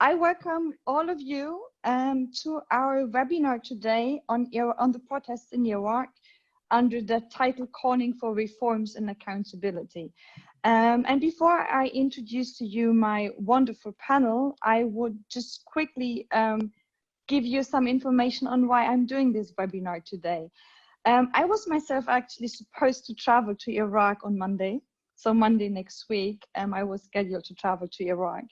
I welcome all of you to our webinar today on the protests in Iraq under the title Calling for Reforms and Accountability. And before I introduce to you my wonderful panel, I would just quickly give you some information on why I'm doing this webinar today. I was myself actually supposed to travel to Iraq on Monday. So Monday next week, I was scheduled to travel to Iraq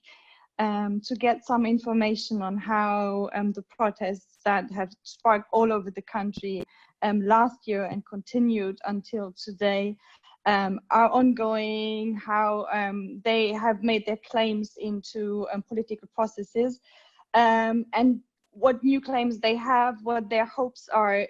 to get some information on how the protests that have sparked all over the country last year and continued until today are ongoing, how they have made their claims into political processes, and what new claims they have, what their hopes are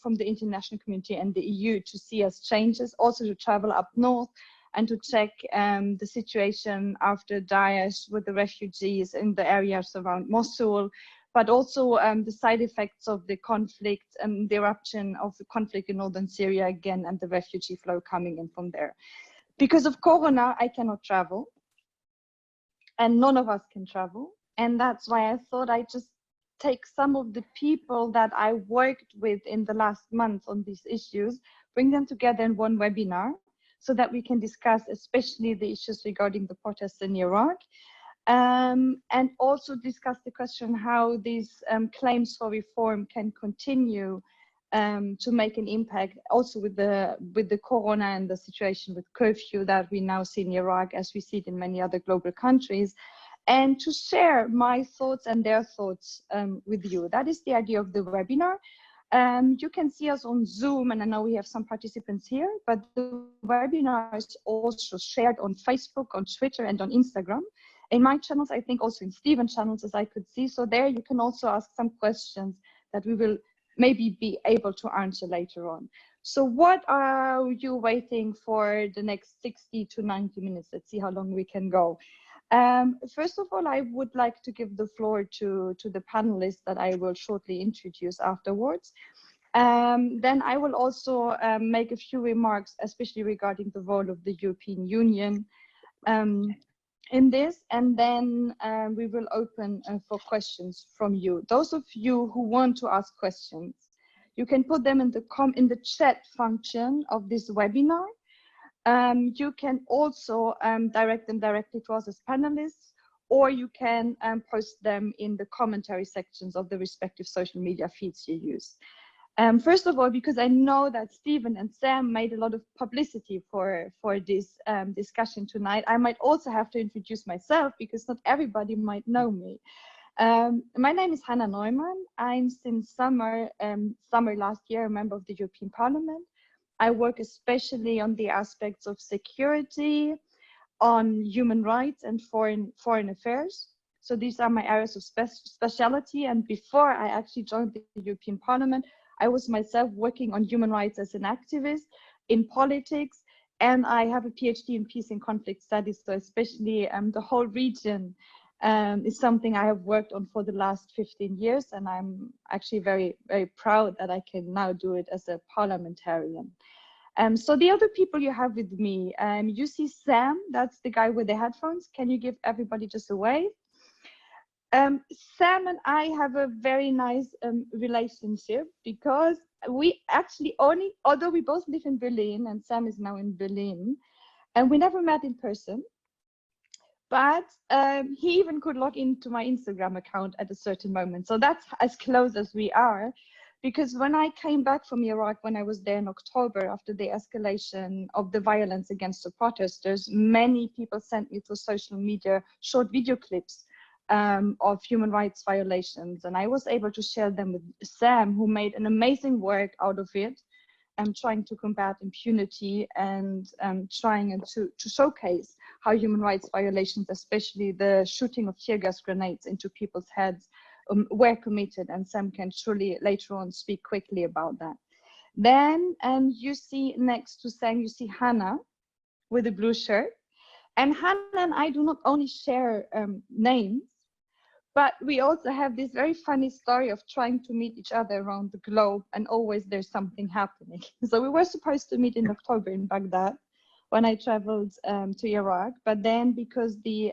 from the international community and the EU to see as changes, also to travel up north and to check the situation after Daesh with the refugees in the areas around Mosul, but also the side effects of the conflict and the eruption of the conflict in northern Syria again and the refugee flow coming in from there. Because of Corona, I cannot travel and none of us can travel. And that's why I thought I'd just take some of the people that I worked with in the last month on these issues, bring them together in one webinar so that we can discuss especially the issues regarding the protests in Iraq, and also discuss the question how these claims for reform can continue to make an impact also with the Corona and the situation with curfew that we now see in Iraq as we see it in many other global countries, and to share my thoughts and their thoughts with you. That is the idea of the webinar. You can see us on Zoom, and I know we have some participants here, but the webinar is also shared on Facebook, on Twitter, and on Instagram. In my channels, I think also in Steven's channels, as I could see. So there you can also ask some questions that we will maybe be able to answer later on. So what are you waiting for the next 60 to 90 minutes? Let's see how long we can go. First of all, I would like to give the floor to the panelists that I will shortly introduce afterwards. Then I will also make a few remarks, especially regarding the role of the European Union in this, and then we will open for questions from you. Those of you who want to ask questions, you can put them in the chat function of this webinar. You can also direct them directly to us as panelists, or you can post them in the commentary sections of the respective social media feeds you use. First of all, because I know that Steven and Sam made a lot of publicity for this discussion tonight, I might also have to introduce myself because not everybody might know me. My name is Hanaa Neumann. I'm since summer last year a member of the European Parliament. I work especially on the aspects of security, on human rights and foreign affairs. So these are my areas of specialty. And before I actually joined the European Parliament, I was myself working on human rights as an activist in politics. And I have a PhD in peace and conflict studies. So especially the whole region is something I have worked on for the last 15 years. And I'm actually very, very proud that I can now do it as a parliamentarian. So the other people you have with me, you see Sam, that's the guy with the headphones. Can you give everybody just a wave? Sam and I have a very nice relationship because we actually although we both live in Berlin and Sam is now in Berlin, and we never met in person, but he even could log into my Instagram account at a certain moment. So that's as close as we are. Because when I came back from Iraq, when I was there in October, after the escalation of the violence against the protesters, many people sent me through social media short video clips of human rights violations. And I was able to share them with Sam, who made an amazing work out of it, trying to combat impunity and trying to showcase how human rights violations, especially the shooting of tear gas grenades into people's heads, were committed, and Sam can surely later on speak quickly about that. Then you see next to Sam, you see Hanaa with a blue shirt. And Hanaa and I do not only share names, but we also have this very funny story of trying to meet each other around the globe, and always there's something happening. So we were supposed to meet in October in Baghdad. when I traveled to Iraq. But then because the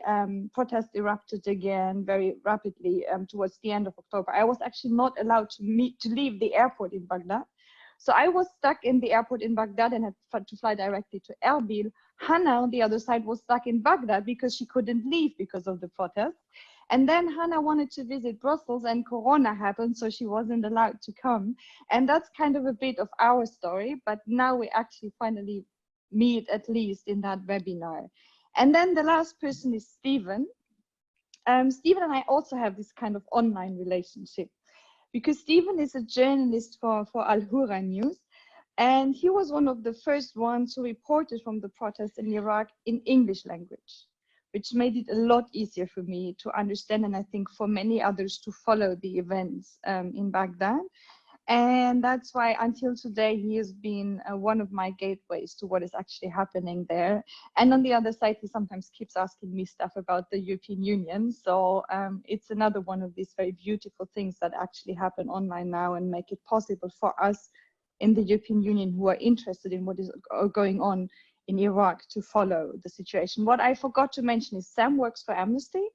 protest erupted again very rapidly towards the end of October, I was actually not allowed to leave the airport in Baghdad. So I was stuck in the airport in Baghdad and had to fly directly to Erbil. Hanaa, on the other side, was stuck in Baghdad because she couldn't leave because of the protest. And then Hanaa wanted to visit Brussels and Corona happened, so she wasn't allowed to come. And that's kind of a bit of our story, but now we actually finally meet, at least in that webinar. And then the last person is Steven. Steven and I also have this kind of online relationship, because Steven is a journalist for Al-Hura News, and he was one of the first ones who reported from the protests in Iraq in English language, which made it a lot easier for me to understand, and I think for many others to follow the events in Baghdad. And that's why until today, he has been one of my gateways to what is actually happening there. And on the other side, he sometimes keeps asking me stuff about the European Union. So it's another one of these very beautiful things that actually happen online now and make it possible for us in the European Union who are interested in what is going on in Iraq to follow the situation. What I forgot to mention is Sam works for Amnesty,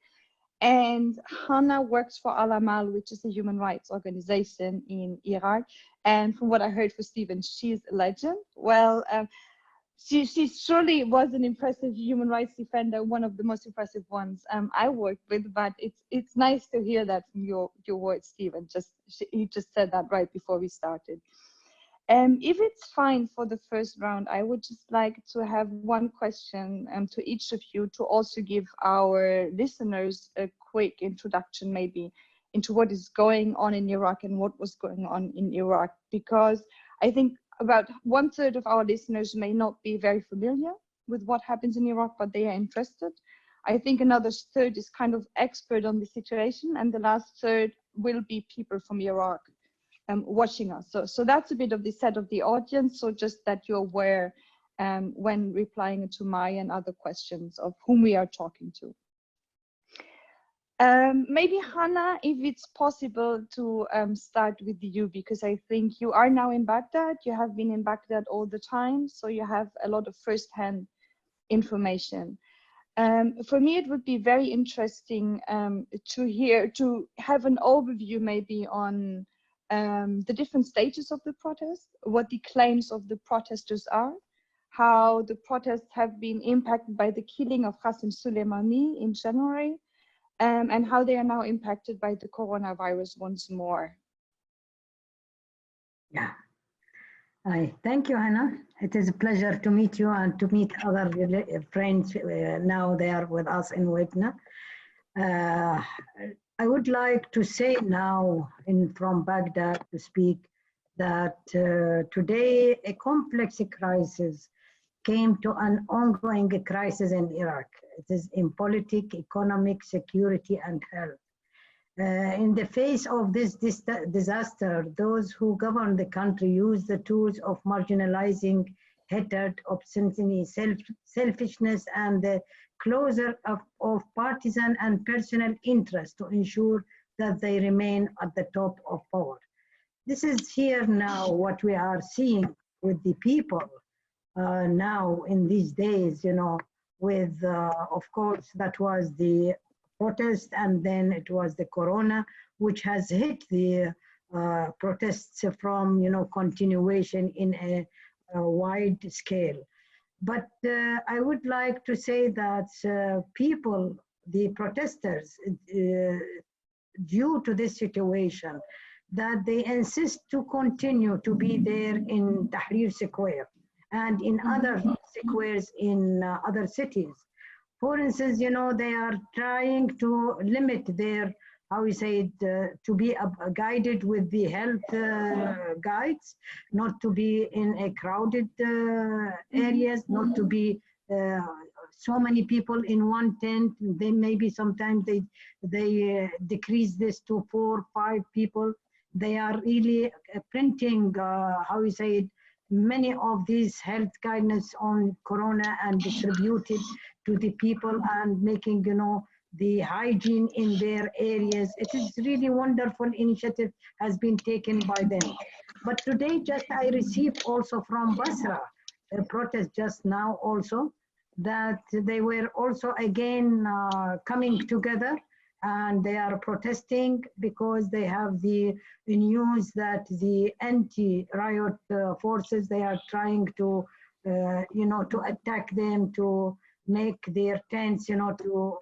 and Hanaa works for al-Amal, which is a human rights organization in Iraq. And from what I heard for Steven, she's a legend. Well, she surely was an impressive human rights defender, one of the most impressive ones I worked with. But it's nice to hear that from your words, Steven. He just said that right before we started. If it's fine for the first round, I would just like to have one question to each of you to also give our listeners a quick introduction maybe into what is going on in Iraq and what was going on in Iraq, because I think about 1/3 of our listeners may not be very familiar with what happens in Iraq, but they are interested. I think another third is kind of expert on the situation, and the last third will be people from Iraq watching us. So that's a bit of the set of the audience. So just that you're aware when replying to my and other questions of whom we are talking to. Maybe Hanaa, if it's possible to start with you, because I think you are now in Baghdad. You have been in Baghdad all the time, so you have a lot of first-hand information. For me, it would be very interesting to have an overview maybe on the different stages of the protest, what the claims of the protesters are, how the protests have been impacted by the killing of Qasem Soleimani in January, and how they are now impacted by the coronavirus once more. Yeah. Hi, thank you, Hanaa. It is a pleasure to meet you and to meet other friends now they are with us in webinar. I would like to say now from Baghdad to speak that today a complex crisis came to an ongoing crisis in Iraq. It is in politics, economic, security, and health. In the face of this disaster, those who govern the country use the tools of marginalizing hatred, obscenity, selfishness, and the closure of partisan and personal interest to ensure that they remain at the top of power. This is here now what we are seeing with the people now in these days, with, of course, that was the protest, and then it was the corona, which has hit the protests from, continuation in a wide scale. But I would like to say that people, the protesters, due to this situation, that they insist to continue to be there in Tahrir Square and in other squares in other cities. For instance, they are trying to limit their, to be guided with the health guides, not to be in a crowded areas, not to be so many people in one tent. They maybe sometimes they decrease this to 4 or 5 people. They are really printing, many of these health guidance on corona and distributed to the people and making, the hygiene in their areas. It is really wonderful initiative has been taken by them. But today, just I received also from Basra protest just now also, that they were also again coming together, and they are protesting because they have the news that the anti-riot forces, they are trying to, to attack them, to make their tents, to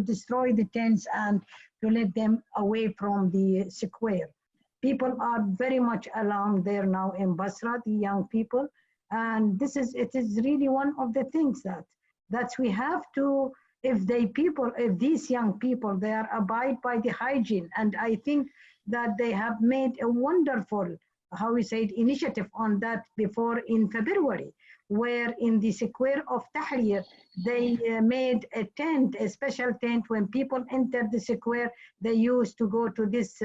destroy the tents and to let them away from the square. People are very much alarmed there now in Basra, the young people, and it is really one of the things that we have to, if these young people, they are abide by the hygiene, and I think that they have made a wonderful, how we say it, initiative on that before in February, where in the square of Tahrir, they made a tent, a special tent. When people enter the square, they used to go to this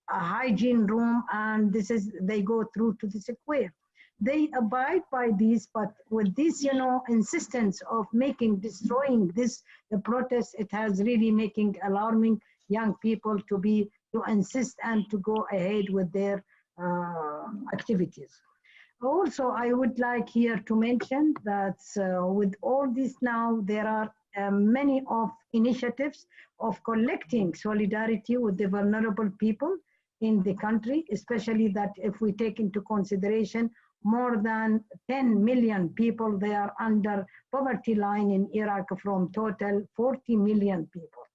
hygiene room, and they go through to the square. They abide by this, but with this, insistence of destroying this protest, it has really making alarming young people to insist and to go ahead with their activities. Also, I would like here to mention that with all this now, there are many of initiatives of collecting solidarity with the vulnerable people in the country, especially that if we take into consideration more than 10 million people, they are under poverty line in Iraq from total 40 million people.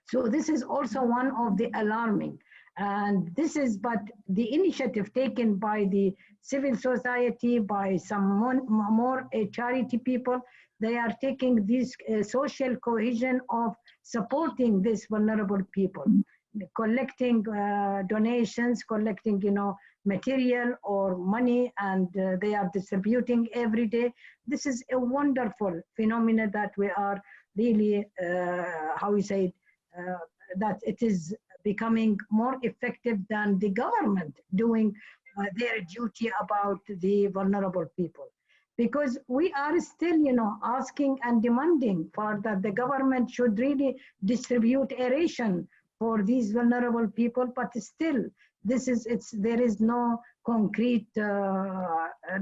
So this is also one of the alarming. And but the initiative taken by the civil society, by some more charity people, they are taking this social cohesion of supporting these vulnerable people, collecting donations, collecting, material or money, and they are distributing every day. This is a wonderful phenomenon that we are really, that it is becoming more effective than the government doing their duty about the vulnerable people. Because we are still, asking and demanding for that the government should really distribute a ration for these vulnerable people, but still, there is no concrete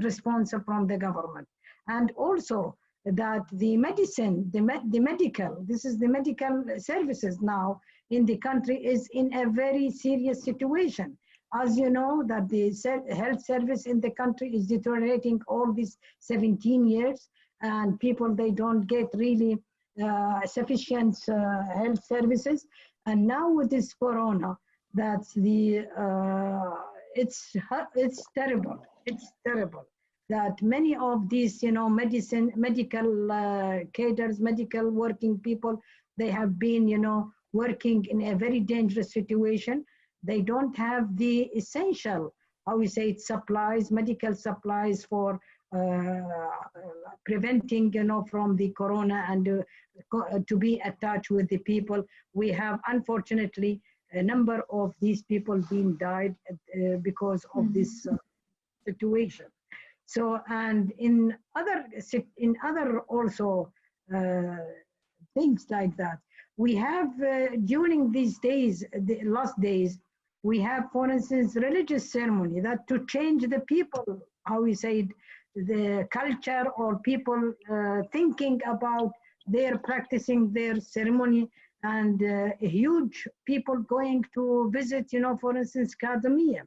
response from the government. And also that the medicine, the medical services now in the country is in a very serious situation. As you know, that the health service in the country is deteriorating all these 17 years, and people, they don't get really sufficient health services. And now with this corona, that's it's terrible. It's terrible that many of these, medical cadres, medical working people, they have been, working in a very dangerous situation. They don't have the essential, supplies, medical supplies for preventing, from the corona and to be attached with the people. We have, unfortunately, a number of these people being died because of this situation. So, and in other also things like that, we have during these days, the last days, we have, for instance, religious ceremony that to change the people, the culture, or people thinking about their practicing their ceremony, and huge people going to visit, for instance, Kadamiyya.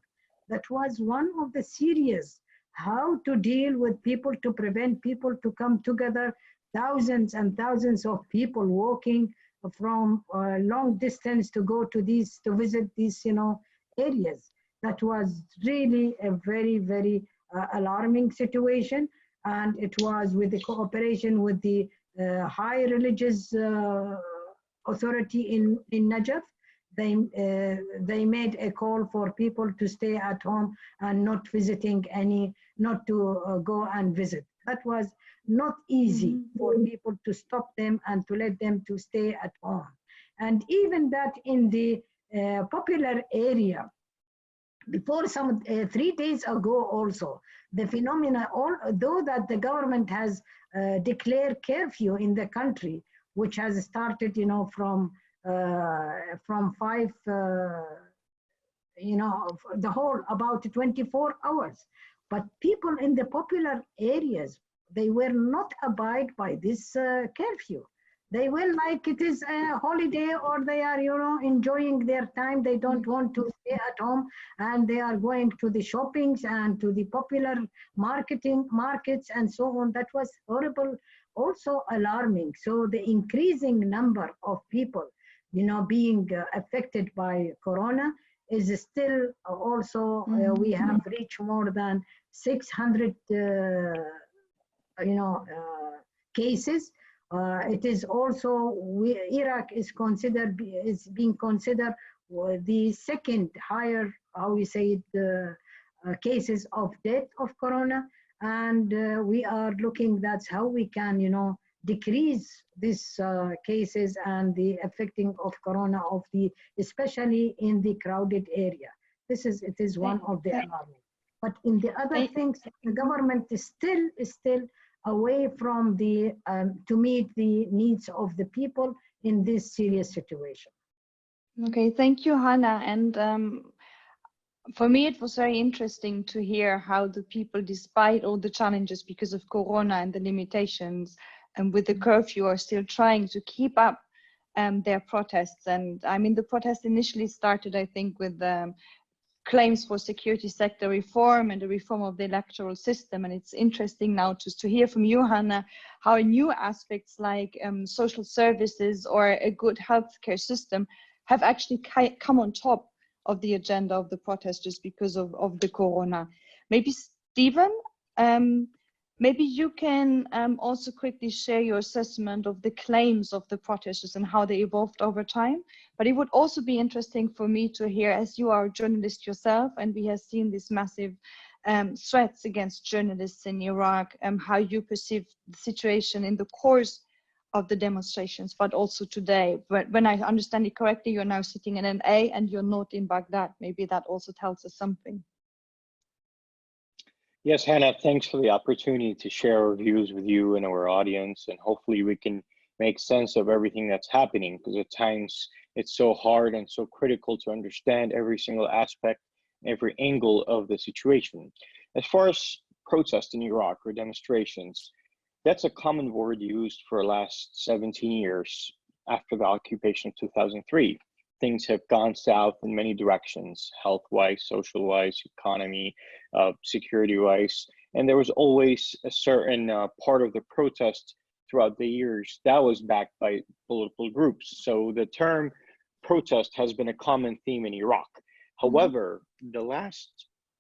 That was one of the serious, how to deal with people, to prevent people to come together, thousands and thousands of people walking from long distance to go to visit these, areas. That was really a very, very alarming situation. And it was with the cooperation with the high religious authority in Najaf. They made a call for people to stay at home and not to go and visit. That was not easy for people to stop them and to let them to stay at home. And even that in the popular area, before 3 days ago also, the phenomena, although that the government has declared curfew in the country, which has started, from 5, the whole about 24 hours. But people in the popular areas, they were not abide by this curfew. They will like it is a holiday, or they are, enjoying their time. They don't want to stay at home, and they are going to the shoppings and to the popular markets and so on. That was horrible, also alarming. So the increasing number of people, being affected by corona is still also, we have reached more than 600, cases. It is also, Iraq is being considered the second higher, how we say it, cases of death of corona. And we are looking, that's how we can, decrease these cases and the affecting of corona especially in the crowded area. It is one of the alarming. But in the other things, the government is still away from to meet the needs of the people in this serious situation. Okay, thank you, Hanaa. And for me, it was very interesting to hear how the people, despite all the challenges because of corona and the limitations, and with the curfew, are still trying to keep up their protests. And I mean, the protest initially started, I think, with claims for security sector reform and the reform of the electoral system. And it's interesting now to hear from you, Hanaa, how new aspects like social services or a good healthcare system have actually come on top of the agenda of the protesters because of the corona. Maybe Steven, maybe you can also quickly share your assessment of the claims of the protesters and how they evolved over time. But it would also be interesting for me to hear, as you are a journalist yourself, and we have seen these massive threats against journalists in Iraq, how you perceive the situation in the course of the demonstrations, but also today. When I understand it correctly, you're now sitting in NA and you're not in Baghdad. Maybe that also tells us something. Yes, Hanaa, thanks for the opportunity to share our views with you and our audience, and hopefully we can make sense of everything that's happening, because at times it's so hard and so critical to understand every single aspect, every angle of the situation. As far as protests in Iraq or demonstrations, that's a common word used for the last 17 years after the occupation of 2003. Things have gone south in many directions, health-wise, social-wise, economy, security-wise, and there was always a certain part of the protest throughout the years that was backed by political groups. So the term protest has been a common theme in Iraq. However, the last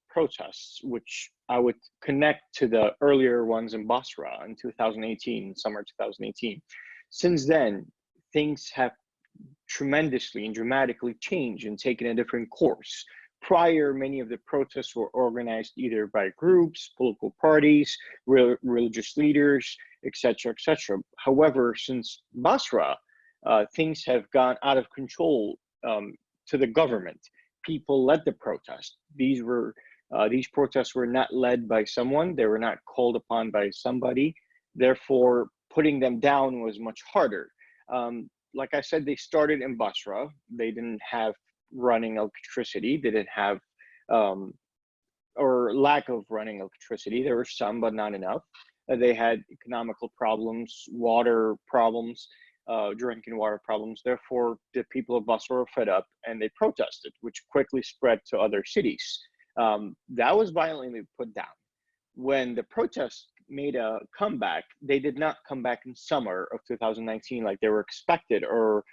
protests, which I would connect to the earlier ones in Basra in 2018, summer 2018, since then, things have tremendously and dramatically changed and taken a different course. Prior, many of the protests were organized either by groups, political parties, religious leaders, etc., etc. However, since Basra, things have gone out of control to the government. People led the protest. These protests were not led by someone. They were not called upon by somebody. Therefore, putting them down was much harder. Like I said, they started in Basra. They didn't have running electricity. They didn't have, or lack of running electricity. There were some, but not enough. They had economical problems, water problems, drinking water problems. Therefore, the people of Basra were fed up and they protested, which quickly spread to other cities. That was violently put down. When the protests made a comeback, they did not come back in summer of 2019 like they were expected or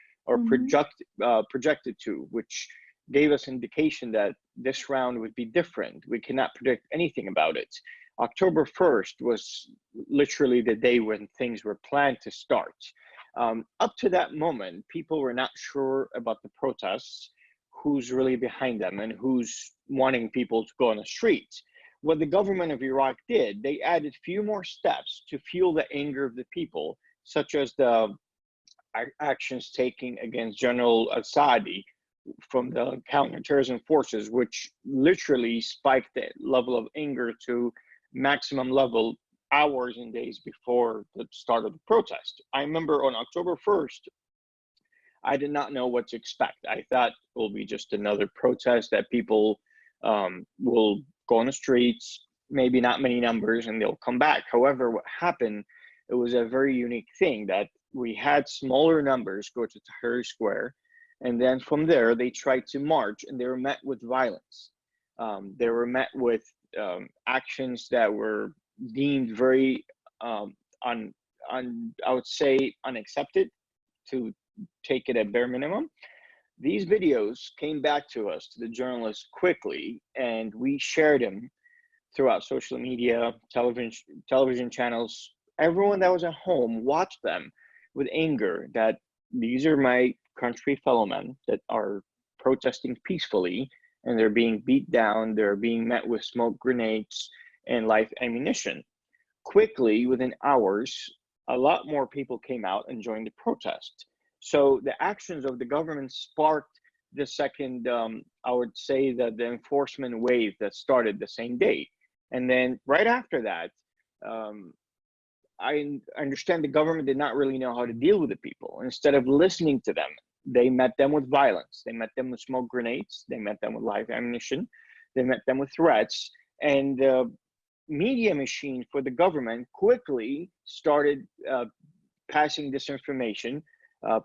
projected to, which gave us indication that this round would be different. We cannot predict anything about it. October 1st was literally the day when things were planned to start. Up to that moment, people were not sure about the protests, who's really behind them and who's wanting people to go on the streets. What the government of Iraq did, they added few more steps to fuel the anger of the people, such as the actions taken against General al-Saadi from the counterterrorism forces, which literally spiked the level of anger to maximum level hours and days before the start of the protest. I remember on October 1st, I did not know what to expect. I thought it will be just another protest that people will go on the streets, maybe not many numbers and they'll come back. However, what happened, it was a very unique thing that we had smaller numbers go to Tahrir Square, and then from there they tried to march, and they were met with violence. They were met with actions that were deemed very I would say unaccepted, to take it at bare minimum. These videos came back to us, to the journalists, quickly, and we shared them throughout social media, television channels. Everyone that was at home watched them with anger, that these are my country fellow men that are protesting peacefully, and they're being beat down, they're being met with smoke grenades and live ammunition. Quickly, within hours, a lot more people came out and joined the protest. So the actions of the government sparked the second, I would say, that the enforcement wave that started the same day. And then right after that, I understand the government did not really know how to deal with the people. Instead of listening to them, they met them with violence. They met them with smoke grenades. They met them with live ammunition. They met them with threats. And the media machine for the government quickly started passing disinformation,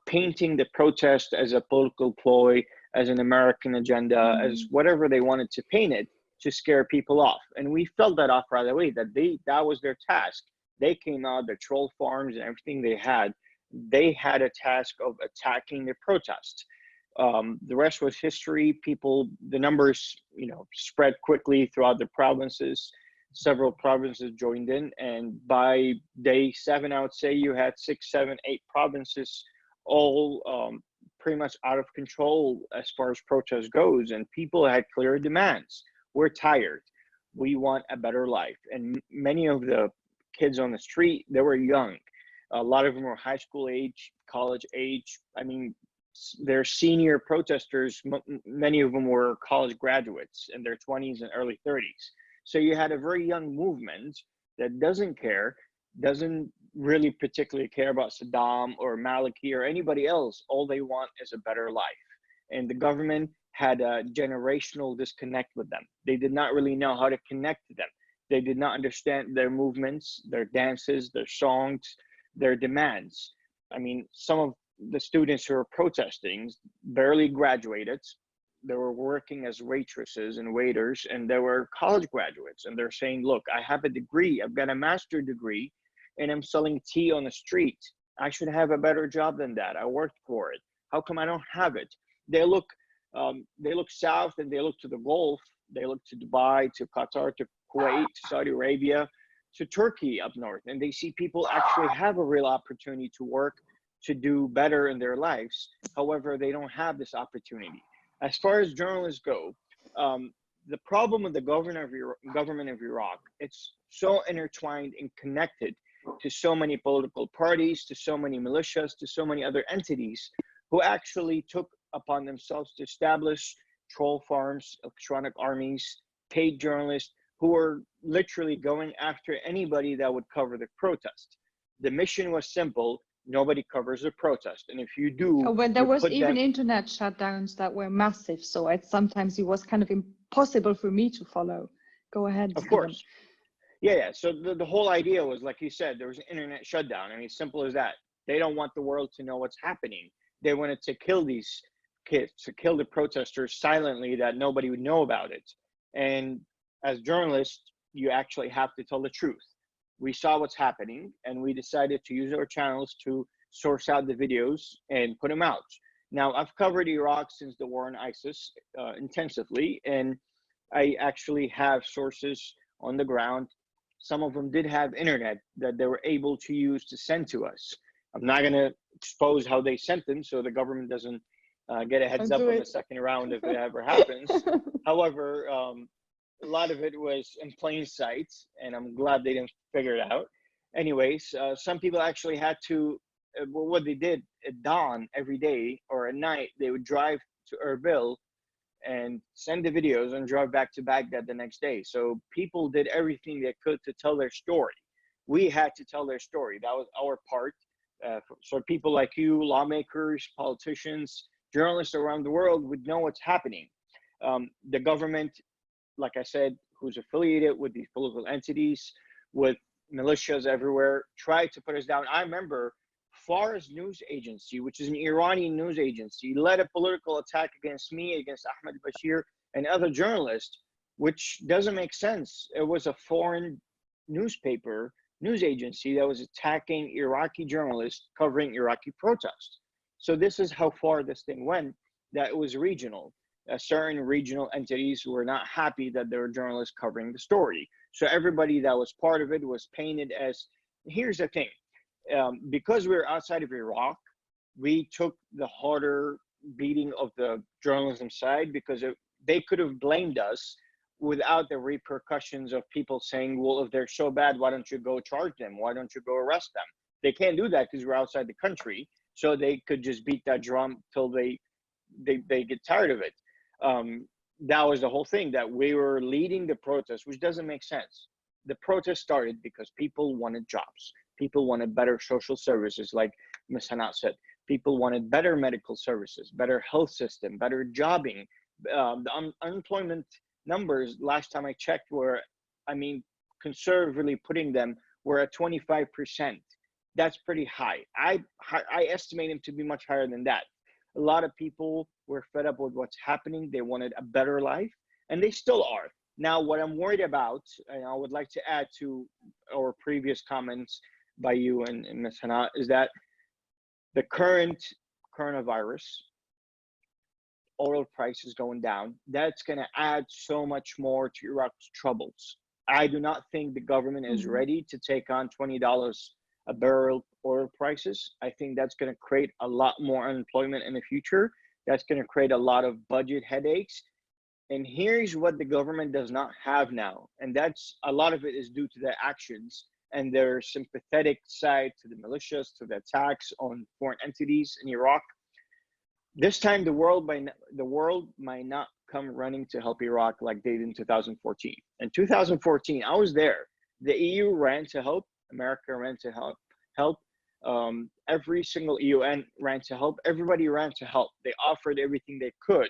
painting the protest as a political ploy, as an American agenda, as whatever they wanted to paint it, to scare people off. And we felt that off right away, that that was their task. They came out, their troll farms and everything they had a task of attacking the protest. The rest was history. The numbers, spread quickly throughout the provinces. Several provinces joined in, and by day 7, I would say you had 6, 7, 8 provinces, all pretty much out of control as far as protest goes, and people had clear demands. We're tired. We want a better life. And many of the kids on the street, they were young. A lot of them were high school age, college age. I mean, they're senior protesters. Many of them were college graduates in their 20s and early 30s. So you had a very young movement that doesn't really particularly care about Saddam or Maliki or anybody else. All they want is a better life. And the government had a generational disconnect with them. They did not really know how to connect to them. They did not understand their movements, their dances, their songs, their demands. I mean, some of the students who were protesting barely graduated. They were working as waitresses and waiters, and they were college graduates. And they're saying, look, I have a degree, I've got a master's degree, and I'm selling tea on the street. I should have a better job than that. I worked for it. How come I don't have it? They look south, and they look to the Gulf. They look to Dubai, to Qatar, to Kuwait, to Saudi Arabia, to Turkey up north. And they see people actually have a real opportunity to work, to do better in their lives. However, they don't have this opportunity. As far as journalists go, the problem with the government of Iraq, it's so intertwined and connected to so many political parties, to so many militias, to so many other entities who actually took upon themselves to establish troll farms, electronic armies, paid journalists who were literally going after anybody that would cover the protest. The mission was simple: nobody covers the protest, and if you do, when there was even internet shutdowns that were massive, so sometimes it was kind of impossible for me to follow. Go ahead. Of course. Yeah. So the whole idea was, like you said, there was an internet shutdown. I mean, simple as that. They don't want the world to know what's happening. They wanted to kill these kids, to kill the protesters silently, that nobody would know about it. And as journalists, you actually have to tell the truth. We saw what's happening, and we decided to use our channels to source out the videos and put them out. Now, I've covered Iraq since the war on ISIS intensively, and I actually have sources on the ground. Some of them did have internet that they were able to use to send to us. I'm not going to expose how they sent them, so the government doesn't get a heads up on the second round if it ever happens. However, a lot of it was in plain sight, and I'm glad they didn't figure it out. Anyways, some people actually had to, what they did at dawn every day or at night, they would drive to Erbil and send the videos and drive back to Baghdad the next day. So people did everything they could to tell their story. We had to tell their story. That was our part. So people like you, lawmakers, politicians, journalists around the world would know what's happening. The government, like I said, who's affiliated with these political entities, with militias everywhere, tried to put us down. I remember Fars News Agency, which is an Iranian news agency, led a political attack against me, against Ahmed Bashir and other journalists, which doesn't make sense. It was a foreign newspaper, news agency that was attacking Iraqi journalists covering Iraqi protests. So this is how far this thing went, that it was regional. Certain regional entities were not happy that there were journalists covering the story. So everybody that was part of it was painted as, here's the thing, because we were outside of Iraq, we took the harder beating of the journalism side, because they could have blamed us without the repercussions of people saying, well, if they're so bad, why don't you go charge them? Why don't you go arrest them? They can't do that because we're outside the country. So they could just beat that drum till they get tired of it. That was the whole thing, that we were leading the protest, which doesn't make sense. The protest started because people wanted jobs. People wanted better social services, like Ms. Hanaa said. People wanted better medical services, better health system, better jobbing. The unemployment numbers, last time I checked, were, I mean, conservatively putting them, were at 25%. That's pretty high. I estimate them to be much higher than that. A lot of people were fed up with what's happening. They wanted a better life, and they still are. Now, what I'm worried about, and I would like to add to our previous comments by you and Ms. Hanaa, is that the current coronavirus, oil prices going down, that's going to add so much more to Iraq's troubles. I do not think the government is ready to take on $20 a barrel oil prices. I think that's going to create a lot more unemployment in the future. That's going to create a lot of budget headaches. And here's what the government does not have now. And that's, a lot of it is due to their actions and their sympathetic side to the militias, to the attacks on foreign entities in Iraq. This time, the world might not come running to help Iraq like they did in 2014. In 2014, I was there. The EU ran to help. America ran to help. Every single UN ran to help. Everybody ran to help. They offered everything they could.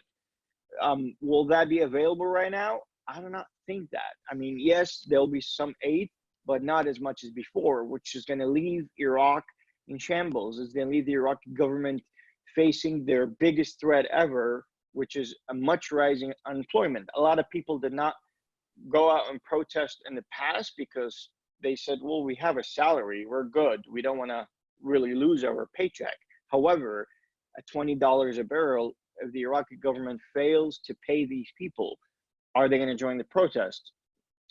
Will that be available right now? I do not think that. I mean, yes, there'll be some aid, but not as much as before, which is going to leave Iraq in shambles. It's going to leave the Iraqi government facing their biggest threat ever, which is a much rising unemployment. A lot of people did not go out and protest in the past because they said, well, we have a salary, we're good, we don't want to really lose our paycheck. However, at $20 a barrel, if the Iraqi government fails to pay these people, are they going to join the protest?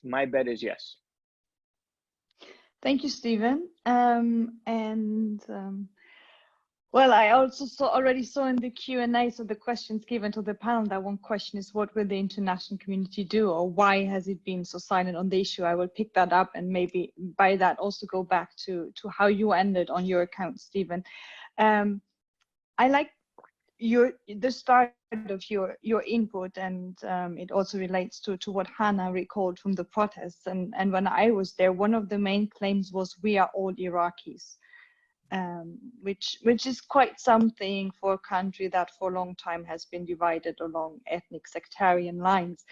My bet is yes. Thank you, Steven. Well, I also already saw in the Q&A, so the questions given to the panel, that one question is, what will the international community do, or why has it been so silent on the issue? I will pick that up and maybe by that also go back to how you ended on your account, Steven. I like the start of your input, and it also relates to what Hanaa recalled from the protests. And when I was there, one of the main claims was, we are all Iraqis. Which is quite something for a country that for a long time has been divided along ethnic sectarian lines.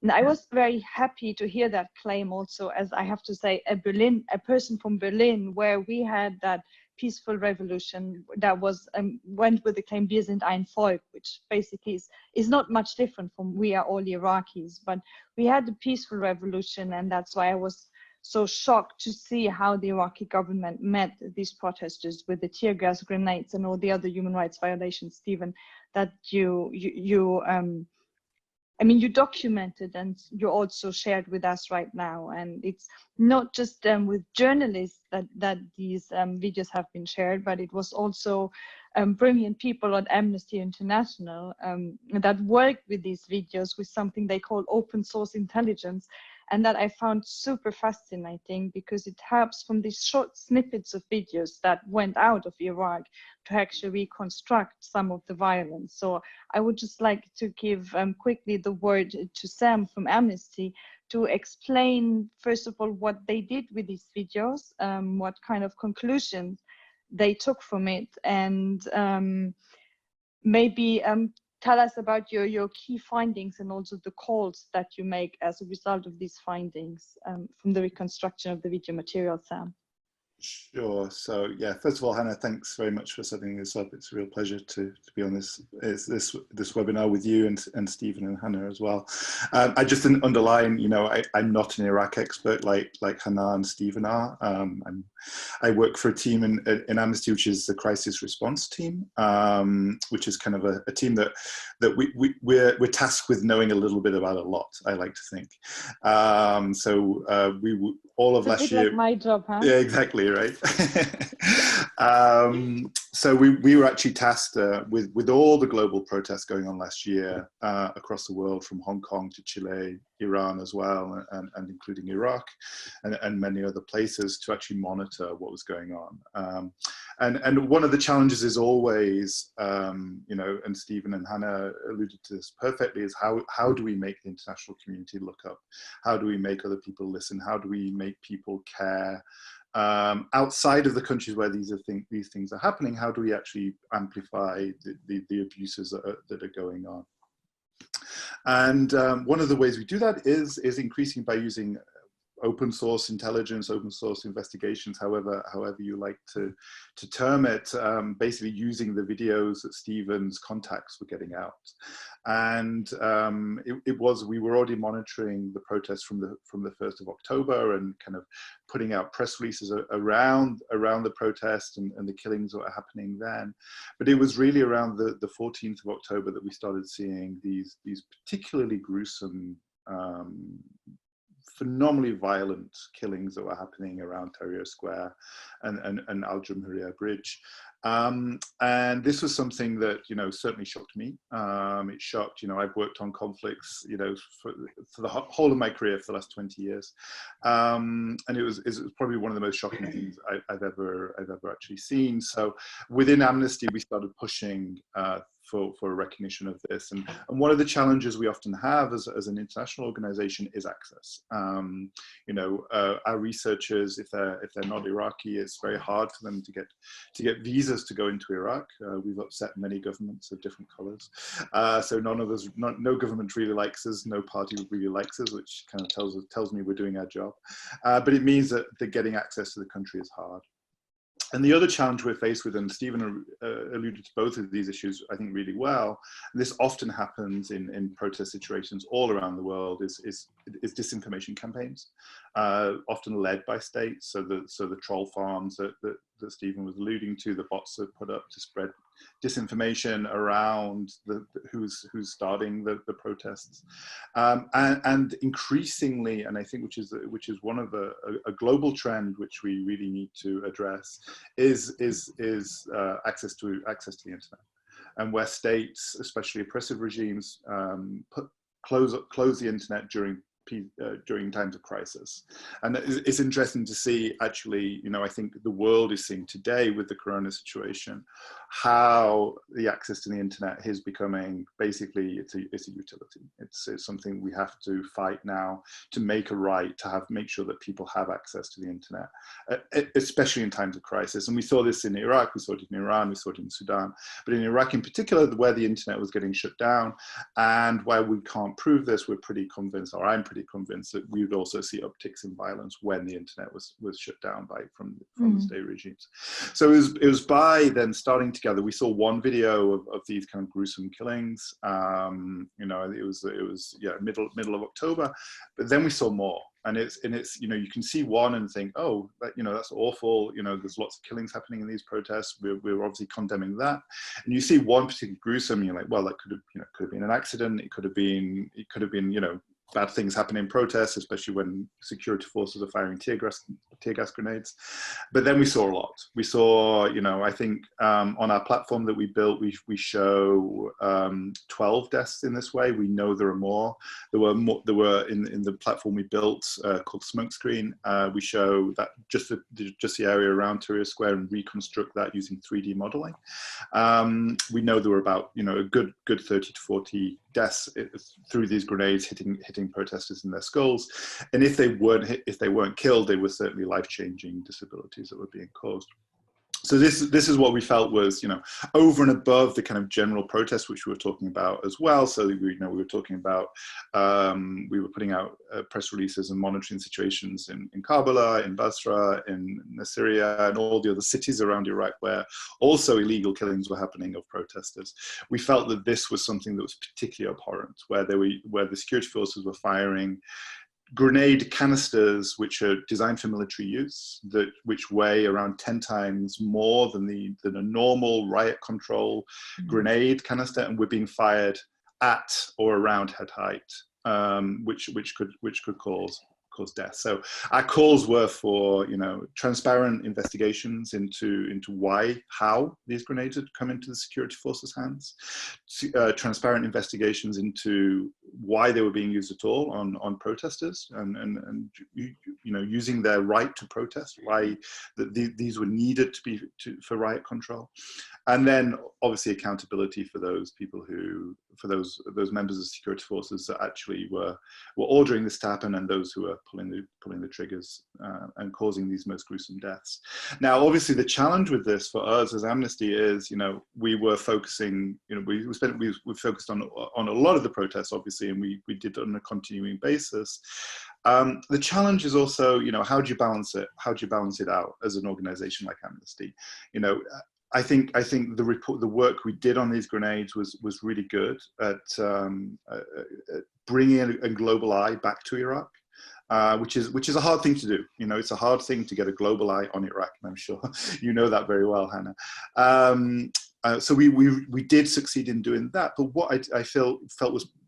And I was very happy to hear that claim also, as I have to say, a person from Berlin, where we had that peaceful revolution that was went with the claim, wir sind ein Volk, which basically is not much different from we are all Iraqis. But we had the peaceful revolution, and that's why I was so shocked to see how the Iraqi government met these protesters with the tear gas grenades and all the other human rights violations, Steven, that you documented and you also shared with us right now. And it's not just with journalists that these videos have been shared, but it was also brilliant people at Amnesty International that worked with these videos with something they call open source intelligence. And that I found super fascinating, because it helps from these short snippets of videos that went out of Iraq to actually reconstruct some of the violence. So I would just like to give quickly the word to Sam from Amnesty to explain, first of all, what they did with these videos, what kind of conclusions they took from it, and maybe tell us about your key findings and also the calls that you make as a result of these findings from the reconstruction of the video material, Sam. Sure. So yeah, first of all, Hannah, thanks very much for setting this up. It's a real pleasure to be on this webinar with you and Stephen and Hannah as well. I just didn't underline, you know, I'm not an Iraq expert like Hanaa and Stephen are. I work for a team in Amnesty, which is the crisis response team, which is kind of a team that we're tasked with knowing a little bit about a lot, I like to think. All of last year, like my job, huh? Yeah, exactly, right. So we were actually tasked with all the global protests going on last year across the world, from Hong Kong to Chile, Iran as well, and including Iraq and many other places, to actually monitor what was going on. And one of the challenges is always, you know, and Stephen and Hannah alluded to this perfectly, is how do we make the international community look up? How do we make other people listen? How do we make people care? Outside of the countries where these things are happening, how do we actually amplify the abuses that are going on? And one of the ways we do that is increasing by using open source intelligence, open source investigations, however you like to term it, basically using the videos that Stephen's contacts were getting out. And we were already monitoring the protests from the 1st of October and kind of putting out press releases around the protest and the killings that were happening then. But it was really around the 14th of October that we started seeing these particularly gruesome, phenomenally violent killings that were happening around Tahrir Square and Al Jamhuriya Bridge. And this was something that, you know, certainly shocked me. It shocked, you know, I've worked on conflicts, you know, for the whole of my career for the last 20 years. And it was probably one of the most shocking things I've ever actually seen. So within Amnesty, we started pushing for a recognition of this. And one of the challenges we often have as an international organization is access. You know, our researchers, if they're not Iraqi, it's very hard for them to get visas to go into Iraq. We've upset many governments of different colors. So no government really likes us, no party really likes us, which kind of tells me we're doing our job. But it means that getting access to the country is hard. And the other challenge we're faced with, and Stephen alluded to both of these issues, I think, really well, and this often happens in protest situations all around the world, is disinformation campaigns, often led by states. So the troll farms that Stephen was alluding to, the bots are put up to spread disinformation around who's starting the protests, and increasingly, and I think which is one of a global trend which we really need to address, is access to the internet, and where states, especially oppressive regimes, close the internet during times of crisis. And it's interesting to see, actually, you know, I think the world is seeing today with the corona situation, how the access to the internet is becoming, basically, it's a utility. It's something we have to fight now to make a right, to make sure that people have access to the internet, especially in times of crisis. And we saw this in Iraq, we saw it in Iran, we saw it in Sudan, but in Iraq in particular, where the internet was getting shut down, and where we can't prove this, we're pretty convinced, or I'm pretty convinced, that we would also see upticks in violence when the internet was shut down from the state regimes. So it was by then starting together. We saw one video of these kind of gruesome killings. You know, it was middle of October, but then we saw more. And it's you know, you can see one and think, oh, you know, that's awful. You know, there's lots of killings happening in these protests. We're obviously condemning that. And you see one particularly gruesome, and you're like, well, that could have been an accident. It could have been, you know, bad things happen in protests, especially when security forces are firing tear gas grenades. But then we saw a lot. We saw, you know, I think on our platform that we built, we show 12 deaths in this way. We know there are more. There were in the platform we built called Smokescreen. We show that just the area around Tahrir Square and reconstruct that using 3D modeling. We know there were about, you know, a good 30 to 40 deaths through these grenades hitting protesters in their skulls, and if they weren't killed, they were certainly life-changing disabilities that were being caused. So this is what we felt was, you know, over and above the kind of general protest which we were talking about as well. So we were talking about, we were putting out press releases and monitoring situations in Karbala, in Basra, in Syria, and all the other cities around Iraq where also illegal killings were happening of protesters. We felt that this was something that was particularly abhorrent, where the security forces were firing grenade canisters which are designed for military use, which weigh around 10 times more than a normal riot control grenade canister, and were being fired at or around head height, which could cause death. So our calls were for, you know, transparent investigations into how these grenades had come into the security forces' hands, transparent investigations into why they were being used at all on protesters, and you know, using their right to protest, why these were needed for riot control, and then obviously accountability for those people for those members of the security forces that actually were ordering this to happen, and those who were pulling the triggers and causing these most gruesome deaths. Now, obviously, the challenge with this for us as Amnesty is, you know, we were focusing, you know, we focused on a lot of the protests, obviously, and we did on a continuing basis. The challenge is also, you know, how do you balance it? How do you balance it out as an organization like Amnesty? You know, I think the work we did on these grenades was really good at bringing a global eye back to Iraq, which is a hard thing to do. You know, it's a hard thing to get a global eye on Iraq, and I'm sure you know that very well, Hanaa. So we did succeed in doing that. But what I felt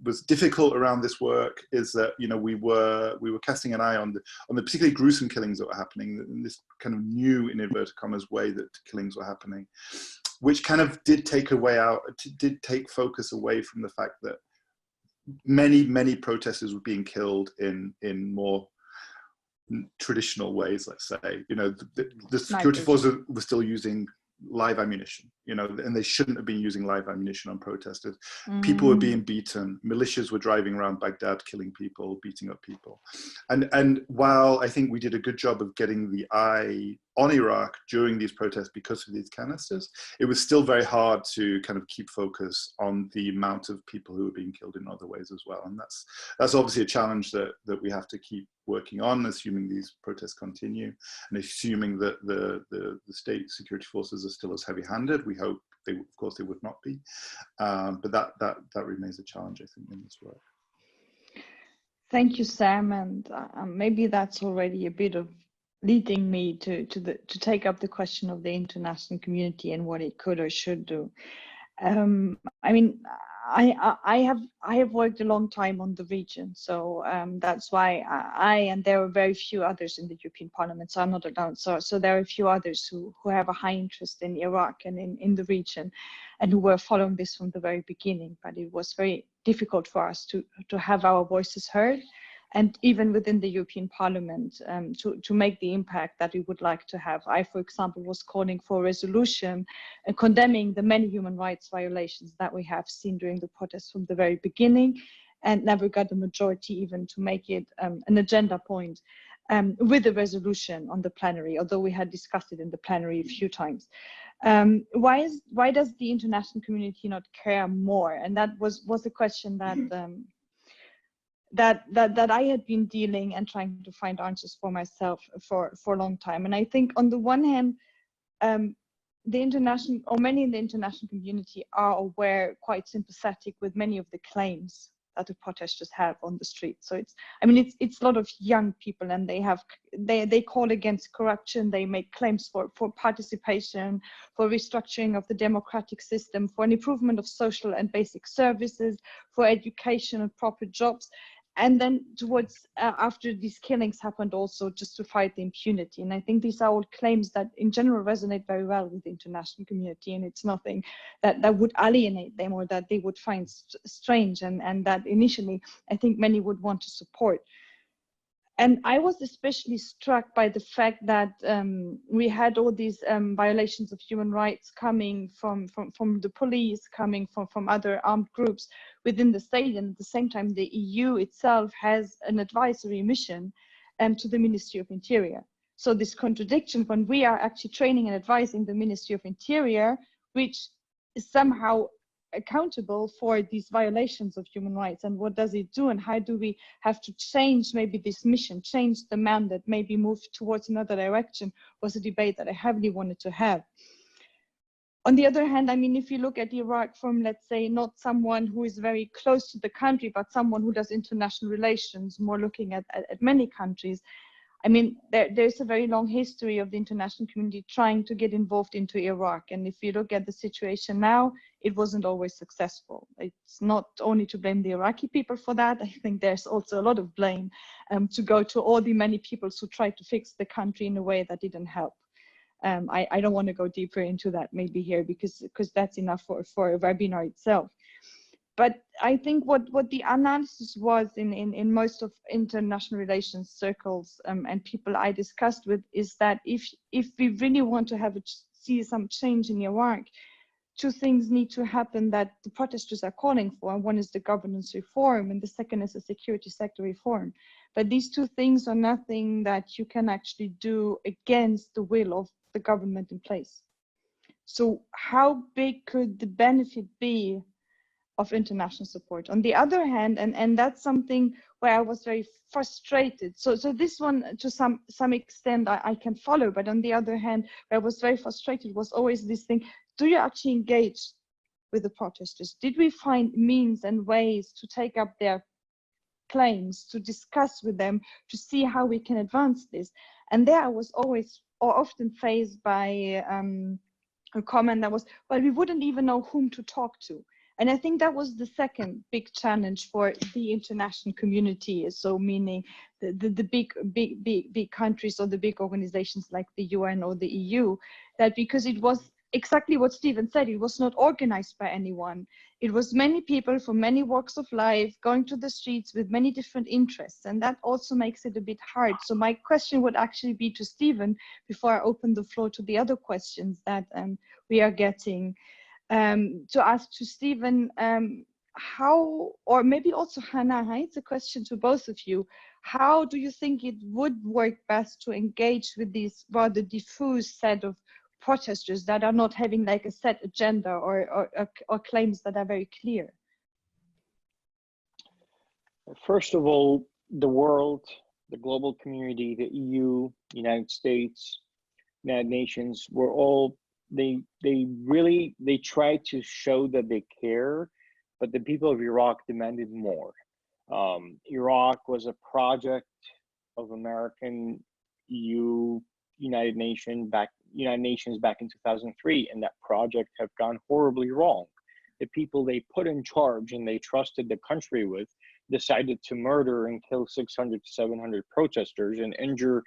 was difficult around this work is that, you know, we were casting an eye on the particularly gruesome killings that were happening in this kind of new, in inverted commas, way that killings were happening, which kind of did take focus away from the fact that many protesters were being killed in more traditional ways. Let's say, you know, the security forces were still using live ammunition, you know, and they shouldn't have been using live ammunition on protesters. People were being beaten. Militias were driving around Baghdad, killing people, beating up people. And while I think we did a good job of getting the eye on Iraq during these protests because of these canisters, it was still very hard to kind of keep focus on the amount of people who were being killed in other ways as well. And that's obviously a challenge that we have to keep working on, assuming these protests continue, and assuming that the state security forces are still as heavy-handed. We hope of course they would not be, but that remains a challenge, I think, in this work. Thank you, Sam, and maybe that's already a bit of leading me to take up the question of the international community and what it could or should do. I mean, I have worked a long time on the region, so that's why and there are very few others in the European Parliament, so I'm not alone. So there are a few others who have a high interest in Iraq and in the region, and who were following this from the very beginning. But it was very difficult for us to have our voices heard, and even within the European Parliament to make the impact that we would like to have. I, for example, was calling for a resolution condemning the many human rights violations that we have seen during the protests from the very beginning, and never got a majority even to make it an agenda point with a resolution on the plenary, although we had discussed it in the plenary a few times. Why does the international community not care more? And that was a question that that I had been dealing and trying to find answers for myself for a long time. And I think on the one hand, the international, or many in the international community, are aware, quite sympathetic with many of the claims that the protesters have on the street. So it's a lot of young people, and they call against corruption. They make claims for participation, for restructuring of the democratic system, for an improvement of social and basic services, for education and proper jobs. And then towards after these killings happened, also just to fight the impunity. And I think these are all claims that in general resonate very well with the international community, and it's nothing that would alienate them or that they would find strange, and that initially I think many would want to support. And I was especially struck by the fact that we had all these violations of human rights coming from the police, coming from other armed groups within the state. And at the same time, the EU itself has an advisory mission to the Ministry of Interior, So this contradiction when we are actually training and advising the Ministry of Interior, which is somehow accountable for these violations of human rights, and what does it do, and how do we have to change maybe this mission, change the mandate, maybe move towards another direction, was a debate that I heavily wanted to have. On the other hand, I mean, if you look at Iraq from, let's say, not someone who is very close to the country, but someone who does international relations, more looking at many countries, I mean, there's a very long history of the international community trying to get involved into Iraq. And if you look at the situation now, it wasn't always successful. It's not only to blame the Iraqi people for that. I think there's also a lot of blame to go to all the many people who tried to fix the country in a way that didn't help. I don't want to go deeper into that maybe here because that's enough for a webinar itself. But I think what the analysis was in most of international relations circles and people I discussed with is that if we really want to see some change in Iraq, two things need to happen that the protesters are calling for. And one is the governance reform, and the second is the security sector reform. But these two things are nothing that you can actually do against the will of the government in place. So how big could the benefit be of international support? On the other hand, and that's something where I was very frustrated. So this one, to some extent, I can follow, but on the other hand, where I was very frustrated was always this thing: do you actually engage with the protesters? Did we find means and ways to take up their claims, to discuss with them, to see how we can advance this? And there I was always or often faced by a comment that was, well, we wouldn't even know whom to talk to. And I think that was the second big challenge for the international community. So meaning the big countries or the big organizations like the UN or the EU, that because it was exactly what Steven said, it was not organized by anyone. It was many people from many walks of life going to the streets with many different interests. And that also makes it a bit hard. So my question would actually be to Steven, before I open the floor to the other questions that we are getting, to ask to Steven, how, or maybe also Hanaa, it's a question to both of you, how do you think it would work best to engage with these rather diffuse set of protesters that are not having like a set agenda or claims that are very clear? First of all, the world, the global community, the EU, United States, United Nations, were all, they tried to show that they care, but the people of Iraq demanded more. Iraq was a project of American, EU, United Nations back in 2003, and that project have gone horribly wrong. The people they put in charge and they trusted the country with decided to murder and kill 600 to 700 protesters and injure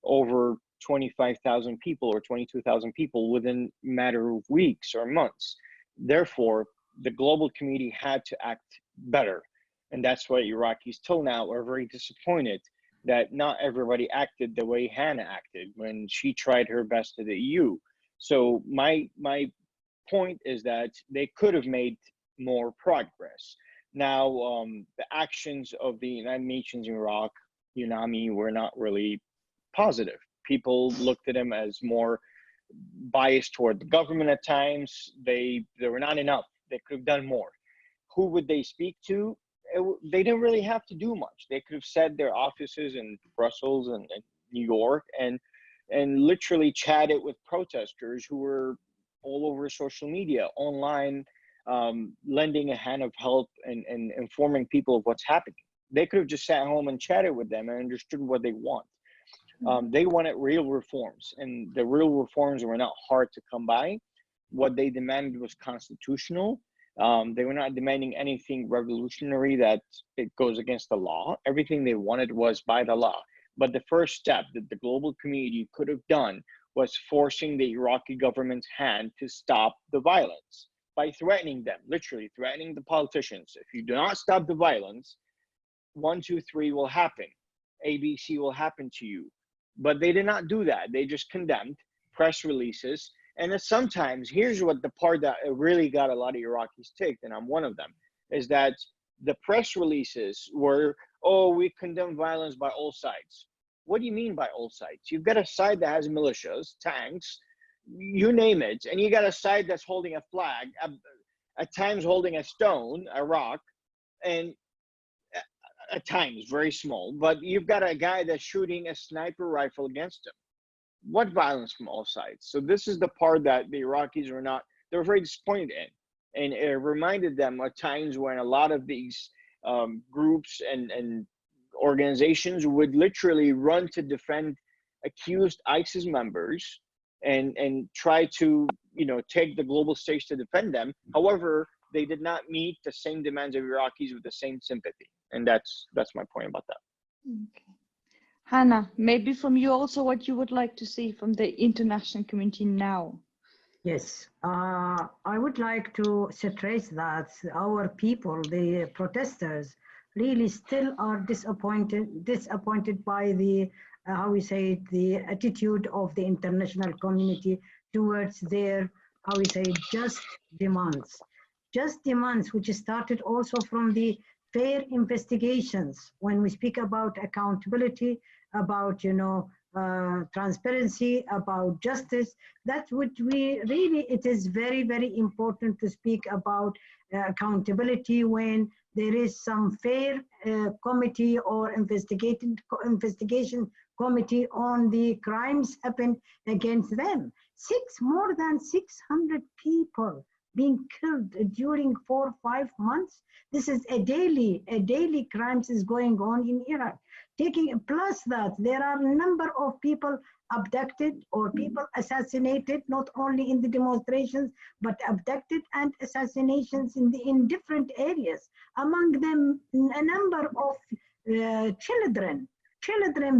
over 25,000 people or 22,000 people within a matter of weeks or months. Therefore, the global community had to act better. And that's why Iraqis till now are very disappointed that not everybody acted the way Hanaa acted when she tried her best to the EU. So my point is that they could have made more progress. Now, the actions of the United Nations in Iraq, UNAMI, were not really positive. People looked at them as more biased toward the government at times. They were not enough. They could have done more. Who would they speak to? They didn't really have to do much. They could have set their offices in Brussels and New York and literally chatted with protesters who were all over social media, online, lending a hand of help and informing people of what's happening. They could have just sat home and chatted with them and understood what they want. They wanted real reforms, and the real reforms were not hard to come by. What they demanded was constitutional. They were not demanding anything revolutionary that it goes against the law. Everything they wanted was by the law. But the first step that the global community could have done was forcing the Iraqi government's hand to stop the violence by threatening them, literally threatening the politicians. If you do not stop the violence, 1, 2, 3 will happen. ABC will happen to you. But they did not do that. They just condemned press releases. And sometimes, here's what the part that really got a lot of Iraqis ticked, and I'm one of them, is that the press releases were, oh, we condemn violence by all sides. what do you mean by all sides? You've got a side that has militias, tanks, you name it, and you got a side that's holding a flag, at times holding a stone, a rock, and at times very small, but you've got a guy that's shooting a sniper rifle against him. What violence from all sides? So this is the part that the Iraqis they're very disappointed in. And it reminded them of times when a lot of these groups and organizations would literally run to defend accused ISIS members and try to, you know, take the global stage to defend them. However, they did not meet the same demands of Iraqis with the same sympathy. And that's my point about that. Okay. Hanaa, maybe from you also what you would like to see from the international community now. Yes, I would like to stress that our people, the protesters, really still are disappointed by the, how we say it, the attitude of the international community towards their, how we say it, just demands. Just demands which started also from the fair investigations. When we speak about accountability, about, you know, transparency, about justice, that's what we really, it is very, very important to speak about accountability when there is some fair committee or investigation committee on the crimes happened against them. More than 600 people being killed during 4 or 5 months. This is a daily crimes is going on in Iraq. Plus that, there are a number of people abducted or people assassinated, not only in the demonstrations, but abducted and assassinations in different areas. Among them, a number of children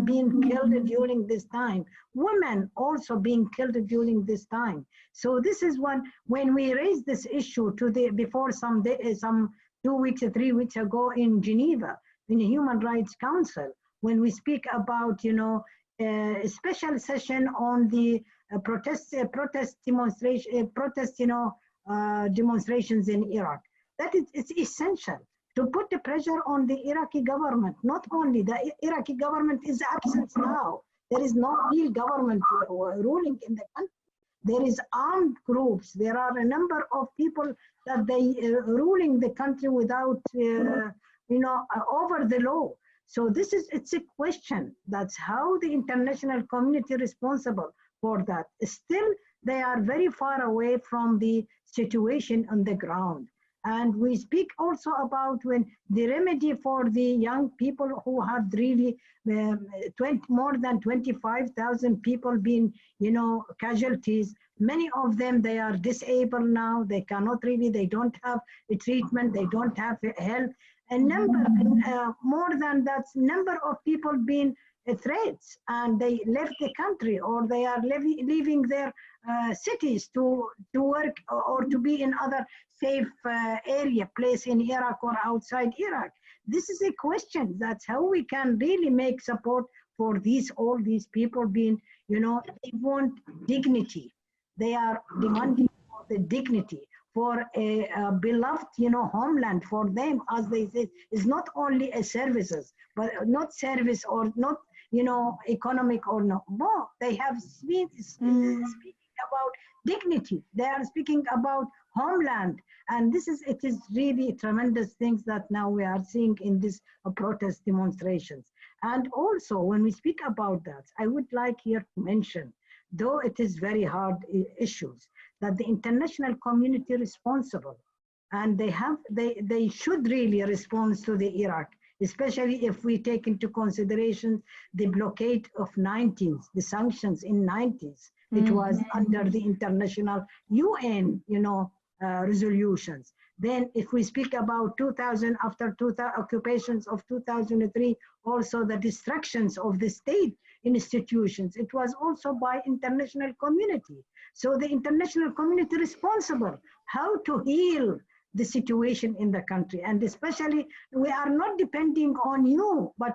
being killed during this time, women also being killed during this time. So this is when we raised this issue before some 2 weeks or 3 weeks ago in Geneva, in the Human Rights Council, when we speak about, you know, a special session on the demonstrations in Iraq. That it's essential to put the pressure on the Iraqi government. Not only the Iraqi government is absent now. There is no real government ruling in the country. There is armed groups. There are a number of people that they ruling the country without, over the law. So it's a question. That's how the international community responsible for that. Still, they are very far away from the situation on the ground. And we speak also about when the remedy for the young people who have really more than 25,000 people being, casualties. Many of them, they are disabled now. They cannot really, they don't have a treatment. They don't have health. A number, more than that, number of people being threats, and they left the country, or they are leaving their cities to work or to be in other safe place in Iraq or outside Iraq. This is a question. That's how we can really make support for all these people being, they want dignity. They are demanding for the dignity, for a beloved, homeland for them, as they say, is not only a services, but not service or not, economic or no. More, they have speaking about dignity. They are speaking about homeland, and it is really tremendous things that now we are seeing in this protest demonstrations. And also, when we speak about that, I would like here to mention, though it is very hard issues, that the international community responsible, and they should really respond to the Iraq, especially if we take into consideration the blockade of 90s, the sanctions in 90s. It was under the international UN, resolutions. Then if we speak about 2000, after occupations of 2003, also the destructions of the state institutions, it was also by international community. So the international community responsible how to heal the situation in the country. And especially, we are not depending on you, but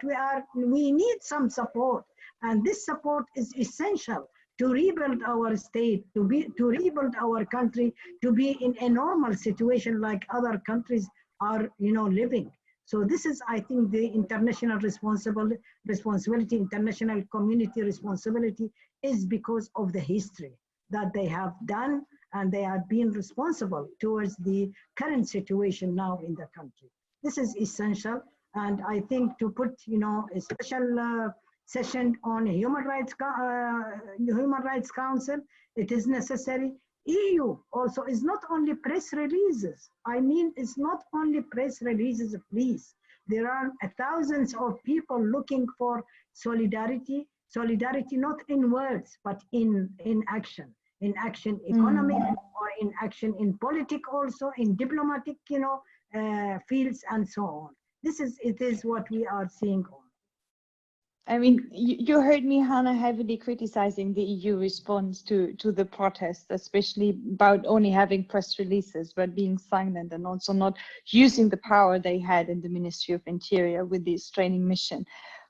we need some support. And this support is essential to rebuild our state, to rebuild our country, to be in a normal situation like other countries are, living. So this is, I think, the international responsibility, international community responsibility is because of the history that they have done, and they are being responsible towards the current situation now in the country. This is essential, and I think to put, a special session on Human Rights Council, it is necessary. EU also is not only press releases. I mean, it's not only press releases, please. There are thousands of people looking for solidarity not in words, but in action. In action economic, or in action in politics, also in diplomatic, fields and so on. It is what we are seeing on. I mean, you heard me, Hanaa, heavily criticizing the EU response to the protest, especially about only having press releases, but being silent and also not using the power they had in the Ministry of Interior with this training mission.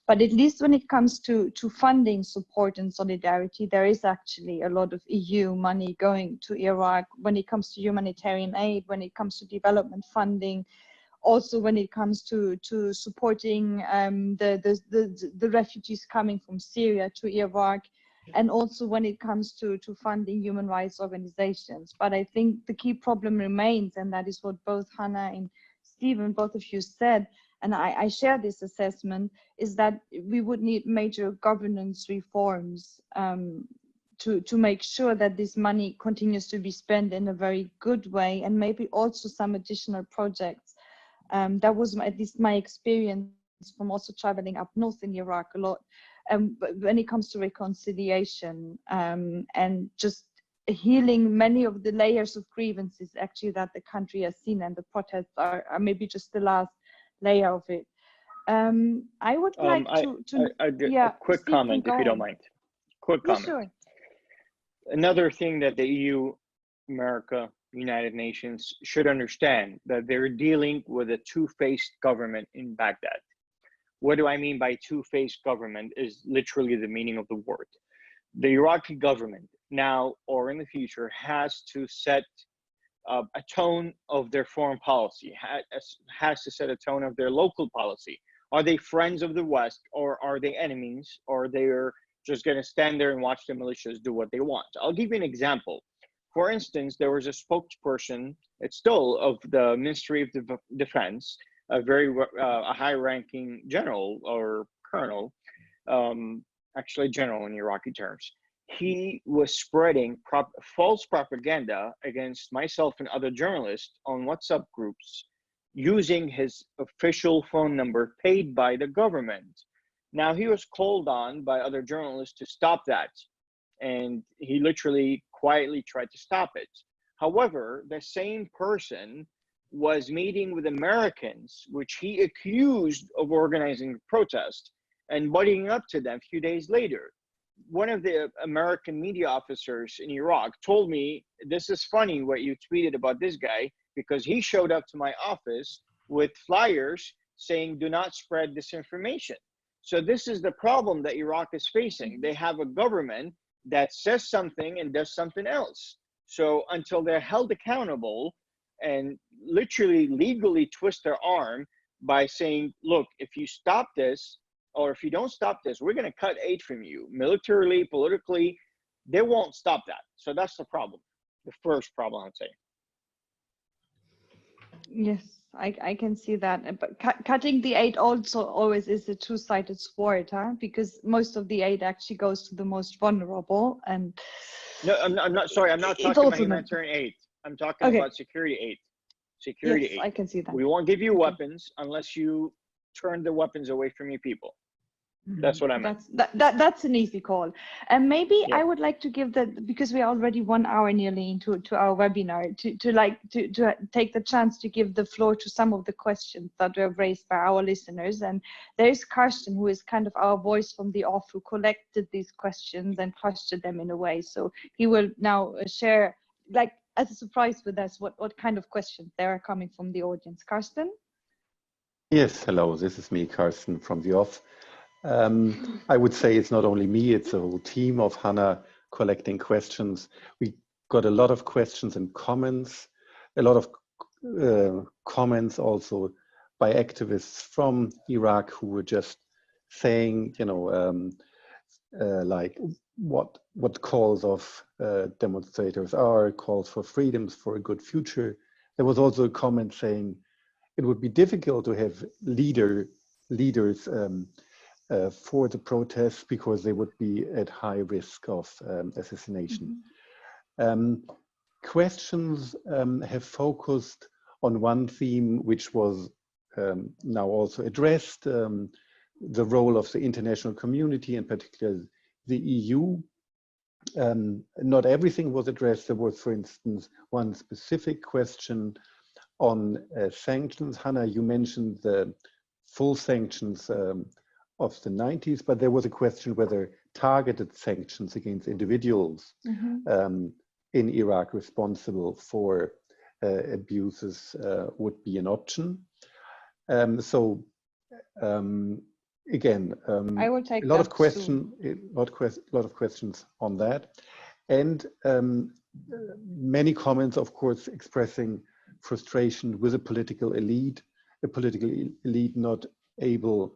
But at least when it comes to funding, support and solidarity, there is actually a lot of EU money going to Iraq when it comes to humanitarian aid, when it comes to development funding, also when it comes to supporting the refugees coming from Syria to Iraq, and also when it comes to funding human rights organizations. But I think the key problem remains, and that is what both Hanaa and Steven, both of you said, and I share this assessment, is that we would need major governance reforms to make sure that this money continues to be spent in a very good way, and maybe also some additional projects. That was at least my experience from also traveling up north in Iraq a lot. When it comes to reconciliation and just healing many of the layers of grievances actually that the country has seen, and the protests are maybe just the last layer of it. I would like a quick comment, if you don't mind. Quick comment. Sure. Another thing that the EU, America, United Nations should understand, that they're dealing with a two-faced government in Baghdad. What do I mean by two-faced government is literally the meaning of the word. The Iraqi government now or in the future has to set a tone of their foreign policy, has to set a tone of their local policy. Are they friends of the West, or are they enemies, or they're just going to stand there and watch the militias do what they want? I'll give you an example. For instance, there was a spokesperson, it's still of the Ministry of Defense, a very high-ranking general or colonel, actually general in Iraqi terms. He was spreading false propaganda against myself and other journalists on WhatsApp groups using his official phone number paid by the government. Now, he was called on by other journalists to stop that, and he literally quietly tried to stop it. However, the same person was meeting with Americans, which he accused of organizing a protest and buddying up to them a few days later. One of the American media officers in Iraq told me, this is funny what you tweeted about this guy, because he showed up to my office with flyers saying, do not spread disinformation. So this is the problem that Iraq is facing. They have a government that says something and does something else. So until they're held accountable and literally legally twist their arm by saying, look, if you stop this, or if you don't stop this, we're going to cut aid from you, militarily, politically, they won't stop that. So that's the problem, the first problem, I'd say. Yes, I can see that. But cutting the aid also always is a two-sided sword, huh? Because most of the aid actually goes to the most vulnerable. And no, I'm not sorry. I'm not talking about humanitarian aid. I'm talking about security aid. Security aid. I can see that. We won't give you weapons unless you turn the weapons away from your people. That's what I meant. That's an easy call. And maybe I would like to give because we're already 1 hour nearly into our webinar, to take the chance to give the floor to some of the questions that were raised by our listeners. And there's Karsten, who is kind of our voice from the off, who collected these questions and clustered them in a way. So he will now share, like as a surprise with us, what kind of questions there are coming from the audience. Karsten? Yes, hello, this is me, Karsten from the off. I would say it's not only me, it's a whole team of Hanaa collecting questions. We got a lot of questions and comments, a lot of comments also by activists from Iraq who were just saying, like what calls of demonstrators are, calls for freedoms for a good future. There was also a comment saying it would be difficult to have leaders for the protests because they would be at high risk of assassination. Questions have focused on one theme which was now also addressed, the role of the international community, in particular the EU. Not everything was addressed. There was, for instance, one specific question on sanctions. Hanaa, you mentioned the full sanctions of the 90s, but there was a question whether targeted sanctions against individuals in Iraq responsible for abuses would be an option. Again, I will take a lot of questions on that, and many comments, of course, expressing frustration with a political elite not able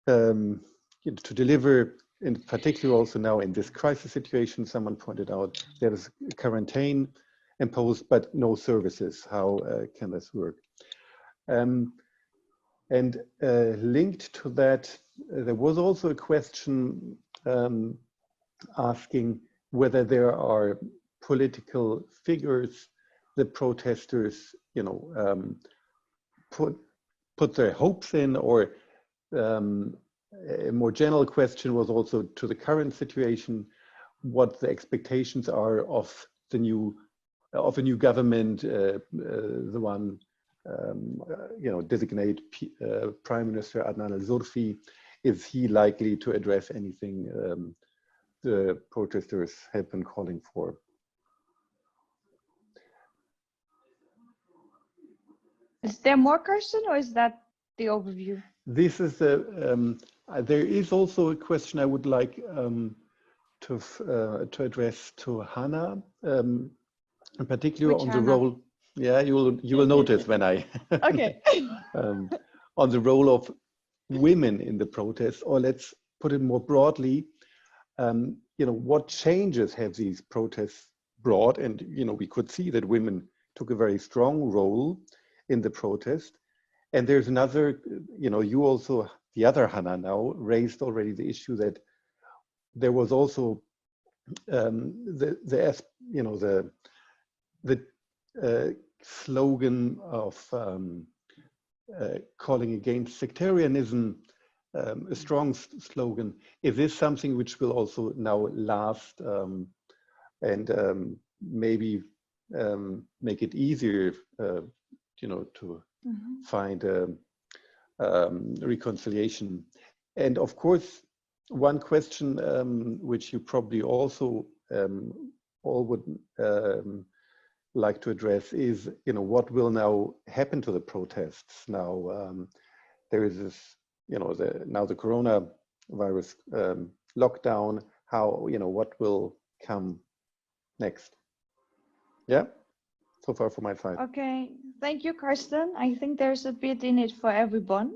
to deliver. In particular, also now in this crisis situation, someone pointed out there is quarantine imposed, but no services. How can this work? And linked to that, there was also a question asking whether there are political figures the protesters, put their hopes in, or a more general question was also to the current situation, what the expectations are of a new government, the one designate Prime Minister Adnan al-Zurfi. Is he likely to address anything the protesters have been calling for? Is there more, Kirsten, or is that the overview? This is there is also a question I would like to address to Hanaa, in particular. Which on Hanaa? The role. Yeah, you will notice when I. Okay. On the role of women in the protest, or let's put it more broadly, what changes have these protests brought? And we could see that women took a very strong role in the protest. And there's another, you also, the other Hanaa now raised already the issue that there was also the slogan of calling against sectarianism, a strong slogan. Is this something which will also now last and maybe make it easier, to find a reconciliation? And of course, one question which you probably also all would like to address is, what will now happen to the protests? Now there is this, now the coronavirus lockdown. How, what will come next? Yeah. So far from my side. Okay, thank you, Karsten. I think there's a bit in it for everyone.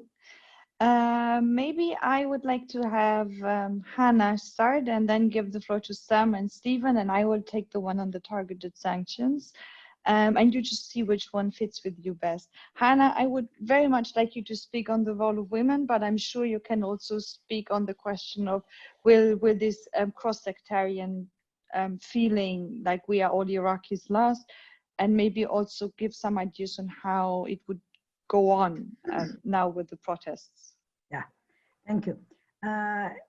Maybe I would like to have Hanaa start and then give the floor to Sam and Steven, and I will take the one on the targeted sanctions. And you just see which one fits with you best. Hanaa, I would very much like you to speak on the role of women, but I'm sure you can also speak on the question of will this cross-sectarian feeling like we are all Iraqis lost, and maybe also give some ideas on how it would go on now with the protests. Yeah, thank you.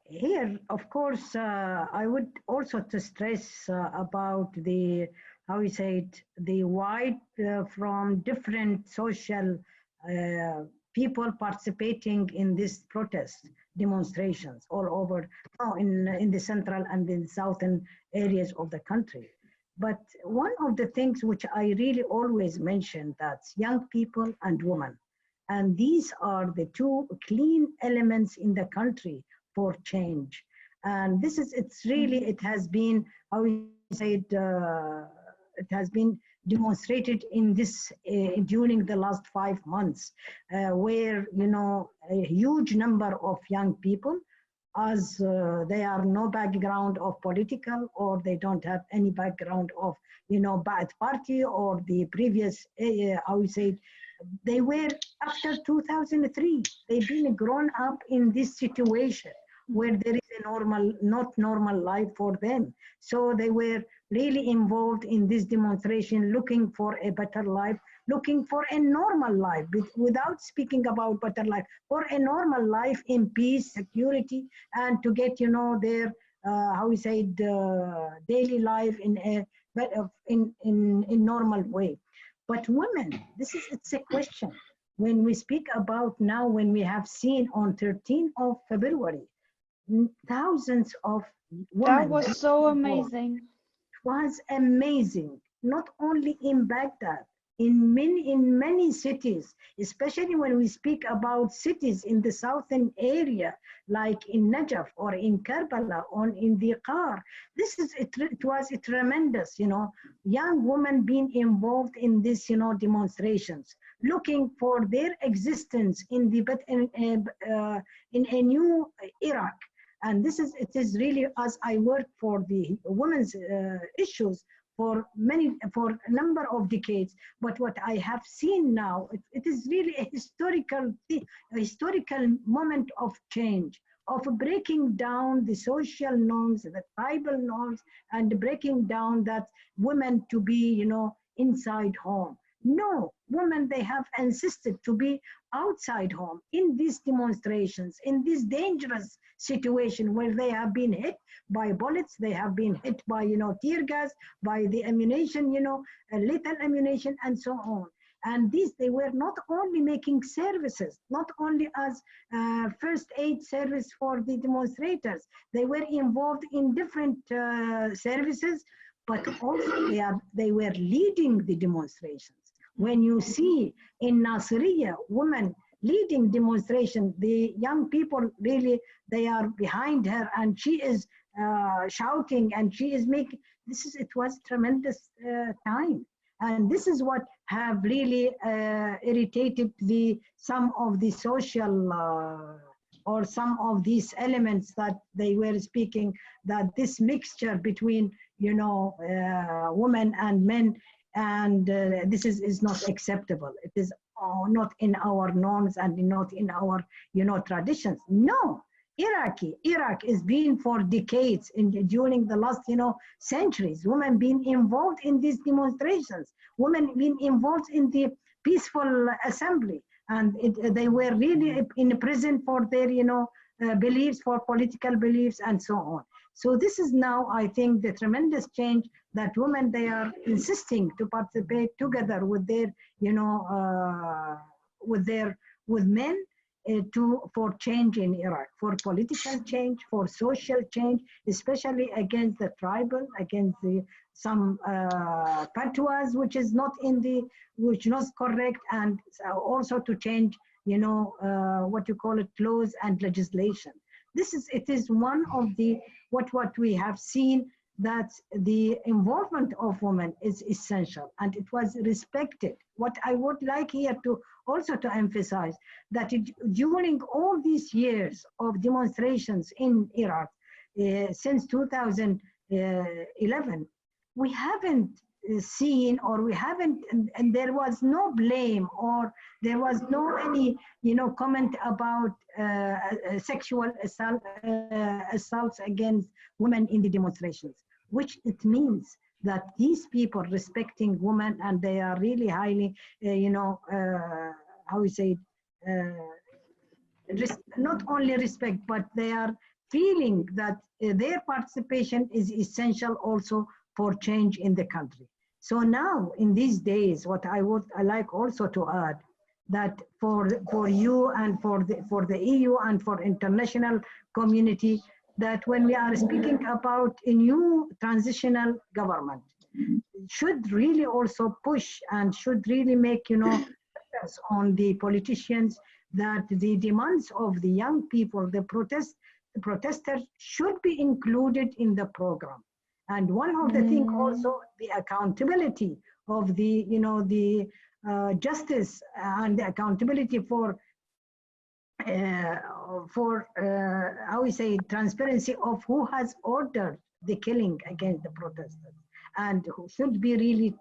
Here, of course, I would also to stress about the, how you say it, the wide from different social people participating in this protest demonstrations all over in the central and in the southern areas of the country. But one of the things which I really always mention, that's young people and women. And these are the two clean elements in the country for change. And this is, it's really, it has been, how we say it has been demonstrated in this during the last 5 months, where a huge number of young people, as they are no background of political, or they don't have any background of Ba'ath party or the previous how we say, they were after 2003, they've been grown up in this situation where there is a not normal life for them. So they were really involved in this demonstration, looking for a better life, looking for a normal life, without speaking about better life, for a normal life in peace, security, and to get, their, how we say, daily life in a normal way. But women, it's a question. When we speak about now, when we have seen on 13th of February, thousands of women. That was so amazing. It was amazing, not only in Baghdad, in many cities, especially when we speak about cities in the southern area, like in Najaf or in Karbala or in the Qar. It was tremendous, young women being involved in this, demonstrations, looking for their existence in a new Iraq. And it is really, as I work for the women's issues for a number of decades, but what I have seen now, it is really a historical moment of change, of breaking down the social norms, the tribal norms, and breaking down that women to be, inside home. No, women, they have insisted to be outside home in these demonstrations, in this dangerous situation where they have been hit by bullets, they have been hit by, tear gas, by the ammunition, lethal ammunition, and so on. And they were not only making services, not only as first aid service for the demonstrators, they were involved in different services, but also they were leading the demonstrations. When you see in Nasiriyah, women leading demonstration, the young people really, they are behind her, and she is shouting, and she is making, it was tremendous time. And this is what have really irritated some of the social or some of these elements that they were speaking, that this mixture between, women and men, and this is not acceptable. It is not in our norms and not in our, traditions. No, Iraq is being for decades, during the last, centuries, women being involved in these demonstrations, women being involved in the peaceful assembly, and they were really in prison for their, beliefs, for political beliefs, and so on. So this is now, I think, the tremendous change that women, they are insisting to participate together with their, with men for change in Iraq, for political change, for social change, especially against the tribal, against some fatwas, which is not correct, and also to change, what you call it, laws and legislation. It is one of the, what we have seen, that the involvement of women is essential, and it was respected. What I would like here to also to emphasize, that during all these years of demonstrations in Iraq, since 2011, we haven't seen, or we haven't, and there was no blame, or there was no any, comment about sexual assaults against women in the demonstrations, which it means that these people respecting women, and they are really highly, how we say, not only respect, but they are feeling that their participation is essential also for change in the country. So now, in these days, what I like also to add, that for you and for the EU and for international community, that when we are speaking about a new transitional government, should really also push and should really make, pressures on the politicians, that the demands of the young people, the protesters should be included in the program. And one of the things also, the accountability of the, you know, the justice and the accountability for how we say, transparency of who has ordered the killing against the protesters, and who should be really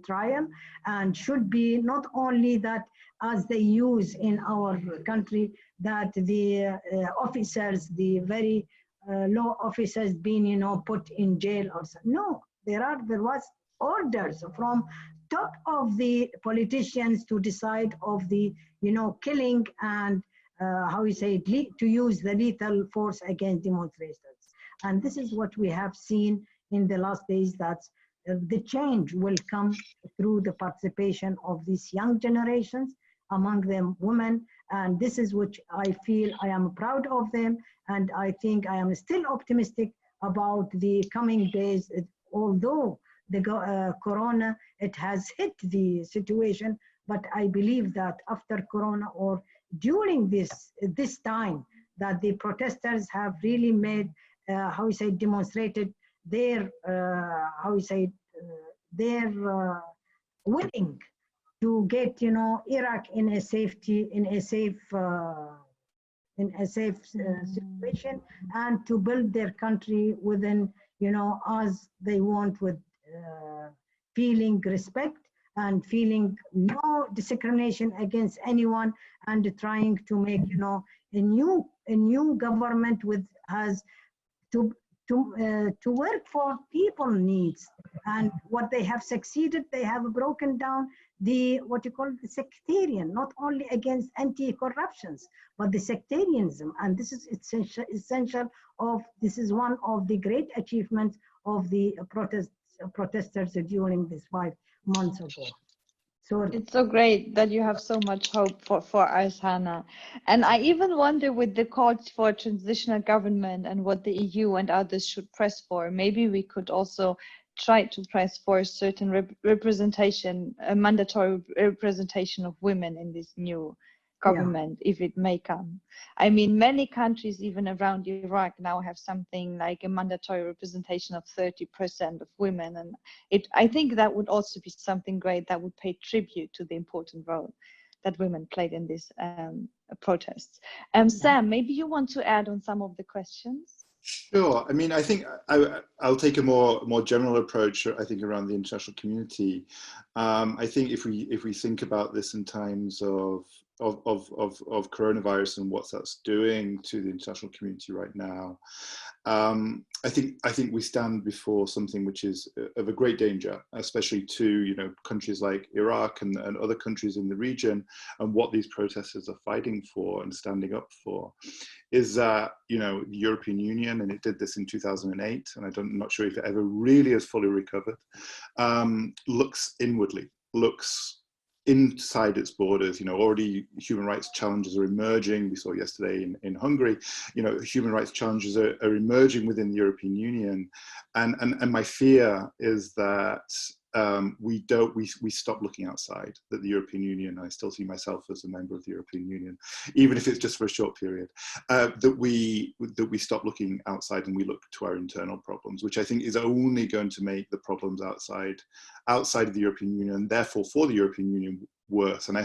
trial, and should be not only that as they use in our country, that the officers, the very law officers being, you know, put in jail or so. No, there was orders from top of the politicians to decide of the, you know, killing and how we say it, to use the lethal force against demonstrators. And this is what we have seen in the last days, that the change will come through the participation of these young generations, among them women. And this is which I feel I am proud of them. And I think I am still optimistic about the coming days, although the corona, it has hit the situation, but I believe that after corona, or during this time, that the protesters have really made, how we say, demonstrated their, how we say, their willing to get, you know, Iraq in a safety, in a safe situation, and to build their country within, you know, as they want, with feeling respect and feeling no discrimination against anyone, and trying to make, you know, a new government with has to work for people needs. And what they have succeeded, they have broken down the, what you call the sectarian, not only against anti-corruptions, but the sectarianism. And this is essential of, this is one of the great achievements of the protesters during this 5 months ago. So it's so great that you have so much hope for us, Hanaa. And I even wonder, with the calls for transitional government and what the EU and others should press for, maybe we could also try to press for a certain representation, a mandatory representation of women in this new government, if it may come. I mean, many countries, even around Iraq, now have something like a mandatory representation of 30% of women. And I think that would also be something great that would pay tribute to the important role that women played in these protests. Sam, maybe you want to add on some of the questions? Sure. I mean, I think I'll take a more general approach, I think, around the international community. I think if we think about this in times of coronavirus and what that's doing to the international community right now, I think we stand before something which is of a great danger, especially to, you know, countries like Iraq and other countries in the region, and what these protesters are fighting for and standing up for is that, you know, the European Union, and it did this in 2008, and I'm not sure if it ever really has fully recovered, looks inwardly, looks inside its borders. You know, already human rights challenges are emerging. We saw yesterday in Hungary, you know, human rights challenges are emerging within the European Union. And my fear is that we stop looking outside, that the European Union, I still see myself as a member of the European Union, even if it's just for a short period, that we stop looking outside and we look to our internal problems, which I think is only going to make the problems outside of the European Union, and therefore for the European Union, worse. And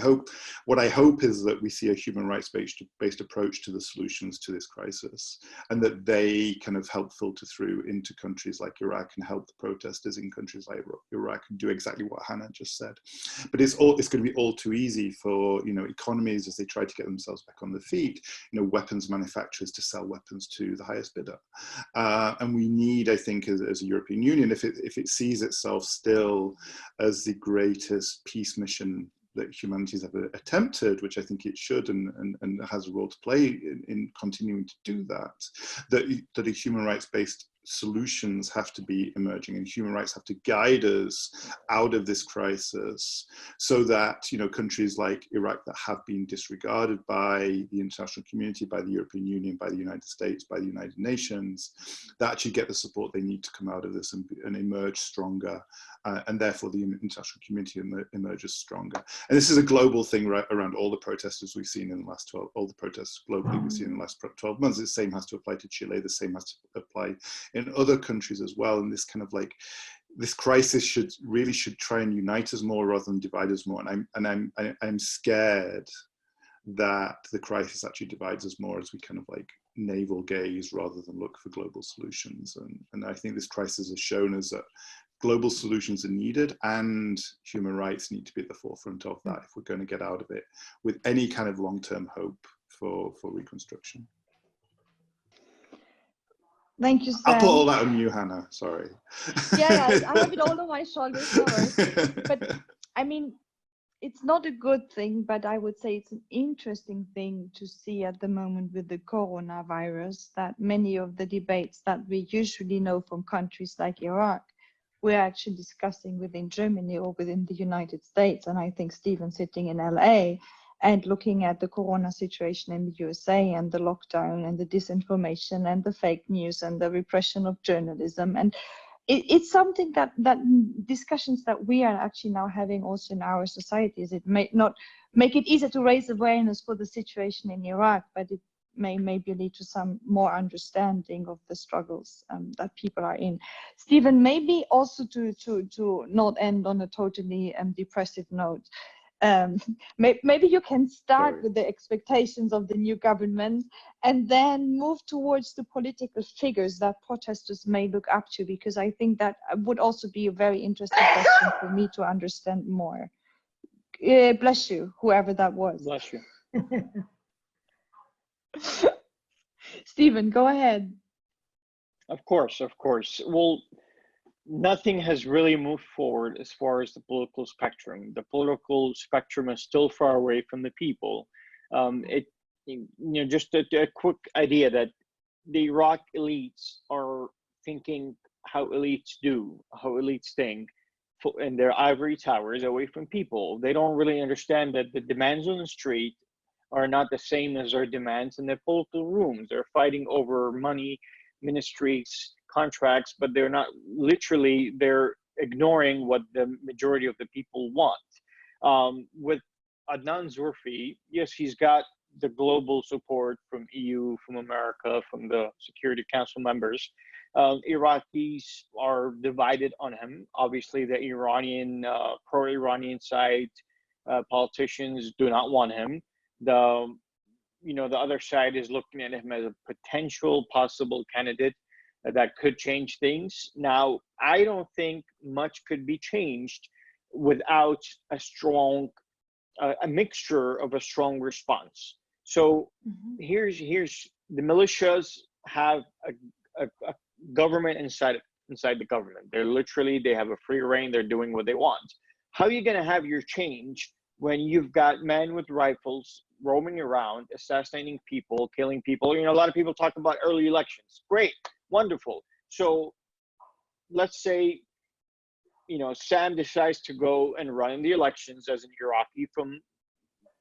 what I hope is that we see a human rights based approach to the solutions to this crisis, and that they kind of help filter through into countries like Iraq and help the protesters in countries like Iraq do exactly what Hanaa just said. But it's going to be all too easy for, you know, economies, as they try to get themselves back on their feet, you know, weapons manufacturers to sell weapons to the highest bidder. And we need, I think, as a European Union, if it sees itself still as the greatest peace mission that humanity has ever attempted, which I think it should and has a role to play in continuing to do that a human rights-based solutions have to be emerging, and human rights have to guide us out of this crisis, so that, you know, countries like Iraq that have been disregarded by the international community, by the European Union, by the United States, by the United Nations, that actually get the support they need to come out of this and emerge stronger, and therefore the international community emerges stronger. And this is a global thing around all the protesters we've seen in the last all the protests globally we've seen in the last 12 months. The same has to apply to Chile, the same has to apply in other countries as well. And this kind of like, this crisis should try and unite us more rather than divide us more. And I'm scared that the crisis actually divides us more as we kind of like navel gaze rather than look for global solutions. And I think this crisis has shown us that global solutions are needed, and human rights need to be at the forefront of that if we're going to get out of it with any kind of long-term hope for reconstruction. Thank you, Sam. I'll put all that on you, Hanaa. Sorry. Yeah, I have it all on my shoulders. No worries. But I mean, it's not a good thing, but I would say it's an interesting thing to see at the moment with the coronavirus, that many of the debates that we usually know from countries like Iraq, we're actually discussing within Germany or within the United States. And I think Steven sitting in LA and looking at the corona situation in the USA and the lockdown and the disinformation and the fake news and the repression of journalism. And it's something that discussions that we are actually now having also in our societies. It may not make it easier to raise awareness for the situation in Iraq, but it may maybe lead to some more understanding of the struggles that people are in. Steven, maybe also to not end on a totally depressive note, maybe you can start with the expectations of the new government and then move towards the political figures that protesters may look up to, because I think that would also be a very interesting question for me to understand more. Bless you, whoever that was. Bless you. Steven, go ahead. Of course. Well, nothing has really moved forward as far as the political spectrum. The political spectrum is still far away from the people. Just a quick idea that the Iraq elites are thinking how elites do, how elites think in their ivory towers away from people. They don't really understand that the demands on the street are not the same as their demands in their political rooms. They're fighting over money, ministries, contracts, but they're not literally, they're ignoring what the majority of the people want. With Adnan Zurfi, yes, he's got the global support from EU, from America, from the Security Council members. Iraqis are divided on him. Obviously, the Iranian, pro-Iranian side politicians do not want him. The other side is looking at him as a potential possible candidate that could change things. Now, I don't think much could be changed without a strong, a mixture of a strong response. So here's the militias have a government inside the government. They have a free reign. They're doing what they want. How are you going to have your change when you've got men with rifles roaming around, assassinating people, killing people? A lot of people talk about early elections. Great, wonderful. So let's say, Sam decides to go and run in the elections as an Iraqi from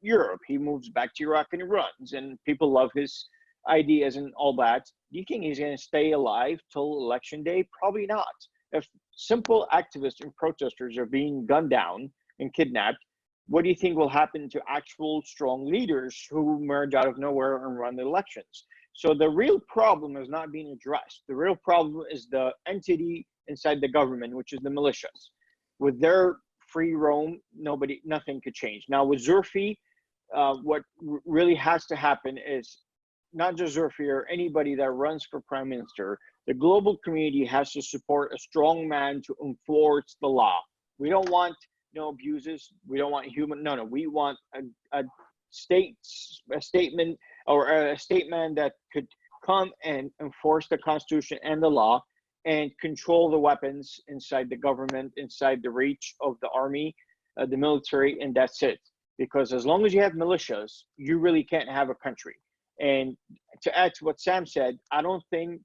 Europe. He moves back to Iraq and he runs, and people love his ideas and all that. Do you think he's going to stay alive till election day? Probably not. If simple activists and protesters are being gunned down and kidnapped, what do you think will happen to actual strong leaders who emerge out of nowhere and run the elections? So the real problem is not being addressed. The real problem is the entity inside the government, which is the militias. With their free roam, nothing could change. Now with Zurfi, what really has to happen is not just Zurfi or anybody that runs for prime minister, the global community has to support a strong man to enforce the law. We don't want no abuses. We don't want we want a statement or a statement that could come and enforce the Constitution and the law and control the weapons inside the government, inside the reach of the army, the military, and that's it. Because as long as you have militias, you really can't have a country. And to add to what Sam said, I don't think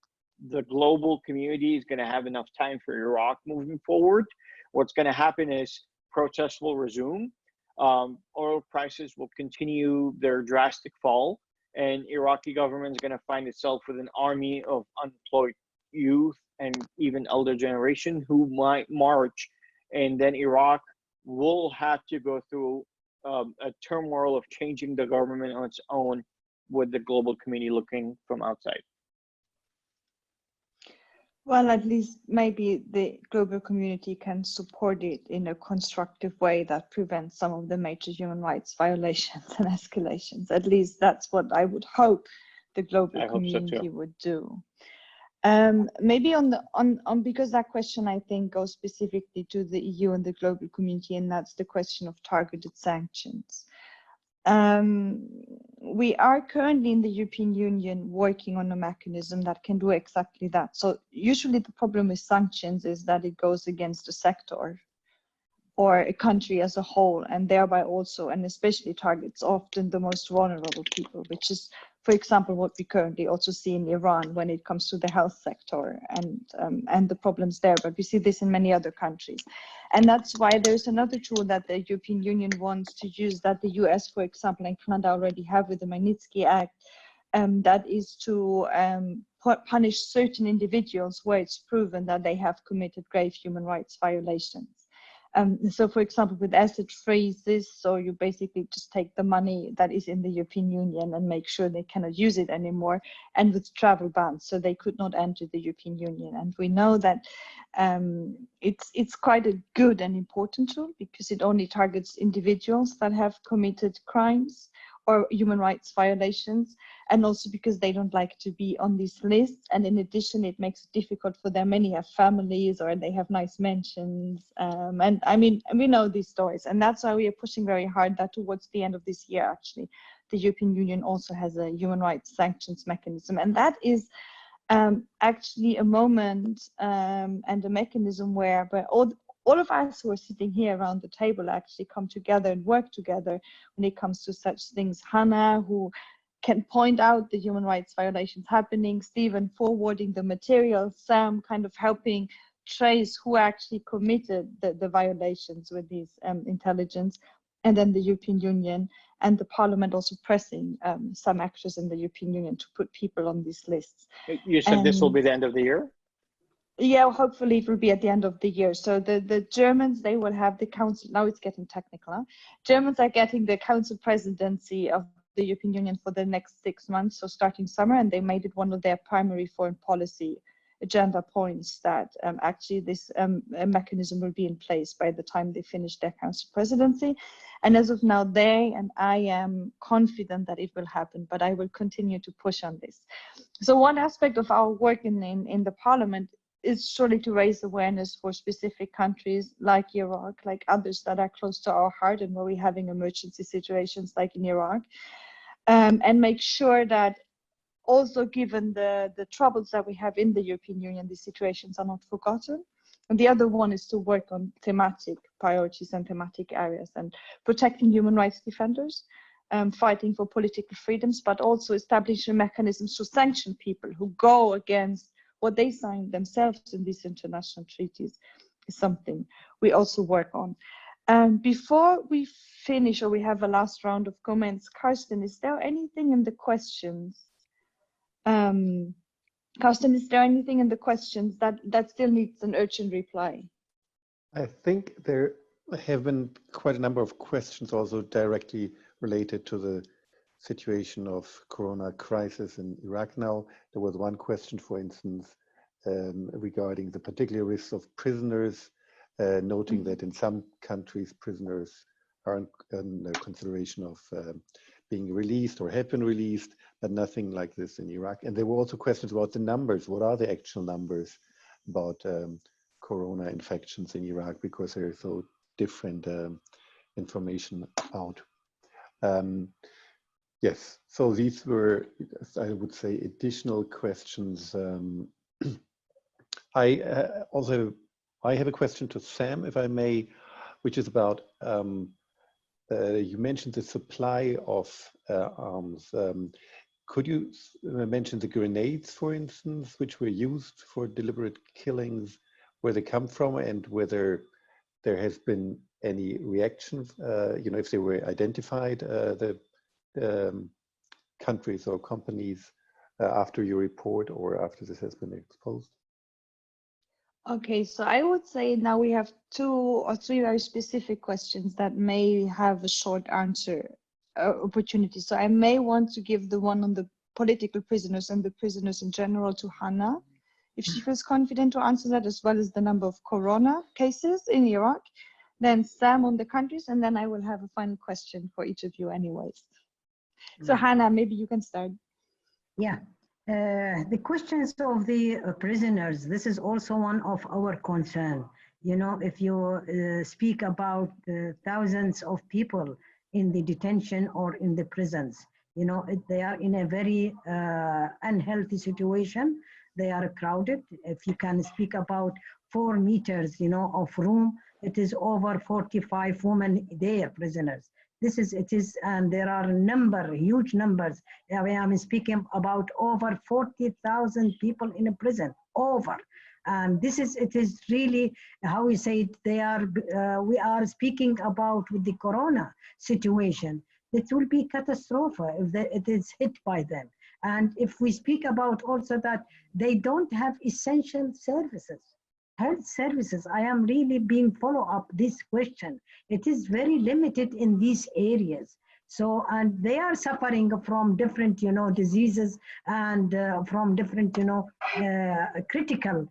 the global community is going to have enough time for Iraq moving forward. What's going to happen is protests will resume, oil prices will continue their drastic fall, and Iraqi government is going to find itself with an army of unemployed youth and even elder generation who might march, and then Iraq will have to go through a turmoil of changing the government on its own with the global community looking from outside. Well, at least maybe the global community can support it in a constructive way that prevents some of the major human rights violations and escalations. At least that's what I would hope the global community would do. Maybe on because that question I think goes specifically to the EU and the global community, and that's the question of targeted sanctions. We are currently in the European Union working on a mechanism that can do exactly that. So usually the problem with sanctions is that it goes against a sector or a country as a whole, and thereby also, and especially targets often the most vulnerable people, which is, for example, what we currently also see in Iran when it comes to the health sector and the problems there. But we see this in many other countries. And that's why there's another tool that the European Union wants to use that the US, for example, and Canada already have with the Magnitsky Act, that is to punish certain individuals where it's proven that they have committed grave human rights violations. So, for example, with asset freezes, so you basically just take the money that is in the European Union and make sure they cannot use it anymore, and with travel bans, so they could not enter the European Union. And we know that it's quite a good and important tool because it only targets individuals that have committed crimes or human rights violations, and also because they don't like to be on these lists. And in addition, it makes it difficult for them. Many have families or they have nice mentions. And I mean, we know these stories. And that's why we are pushing very hard that towards the end of this year, actually, the European Union also has a human rights sanctions mechanism. And that is actually a moment and a mechanism where all of us who are sitting here around the table actually come together and work together when it comes to such things. Hanaa, who can point out the human rights violations happening, Steven forwarding the material, Sam kind of helping trace who actually committed the violations with these intelligence, and then the European Union and the Parliament also pressing some actors in the European Union to put people on these lists. You said this will be the end of the year? Yeah, hopefully it will be at the end of the year. So the Germans, they will have the council. Now it's getting technical. Huh? Germans are getting the council presidency of the European Union for the next 6 months, so starting summer, and they made it one of their primary foreign policy agenda points that actually this mechanism will be in place by the time they finish their council presidency. And as of now, they and I am confident that it will happen, but I will continue to push on this. So one aspect of our work in the Parliament is surely to raise awareness for specific countries like Iraq, like others that are close to our heart and where we're having emergency situations like in Iraq, and make sure that also given the troubles that we have in the European Union, these situations are not forgotten. And the other one is to work on thematic priorities and thematic areas and protecting human rights defenders, fighting for political freedoms, but also establishing mechanisms to sanction people who go against what they signed themselves in these international treaties is something we also work on. Before we finish or we have a last round of comments, Karsten, is there anything in the questions? Karsten, is there anything in the questions that still needs an urgent reply? I think there have been quite a number of questions also directly related to the situation of corona crisis in Iraq now. There was one question, for instance, regarding the particular risks of prisoners, noting that in some countries prisoners are in consideration of being released or have been released, but nothing like this in Iraq. And there were also questions about the numbers. What are the actual numbers about corona infections in Iraq, because there is so different information out. Yes, so these were, I would say, additional questions. I have a question to Sam, if I may, which is about, you mentioned the supply of arms. Could you mention the grenades, for instance, which were used for deliberate killings, where they come from, and whether there has been any reactions, if they were identified, the countries or companies after your report or after this has been exposed? Okay, so I would say now we have 2 or 3 very specific questions that may have a short answer opportunity. So I may want to give the one on the political prisoners and the prisoners in general to Hanaa, if she feels confident to answer that, as well as the number of corona cases in Iraq. Then Sam on the countries, and then I will have a final question for each of you anyways. So Hanaa, maybe you can start. Yeah, the questions of the prisoners, this is also one of our concern. You know, if you speak about thousands of people in the detention or in the prisons, you know, they are in a very unhealthy situation. They are crowded. If you can speak about 4 meters, you know, of room, it is over 45 women there, prisoners. And there are huge numbers. I am speaking about over 40,000 people in a prison, and it is really, how we say it, we are speaking about with the corona situation. It will be catastrophe if it is hit by them. And if we speak about also that they don't have essential services, health services, I am really being follow up this question. It is very limited in these areas. So, and they are suffering from different, you know, diseases and from different, you know, critical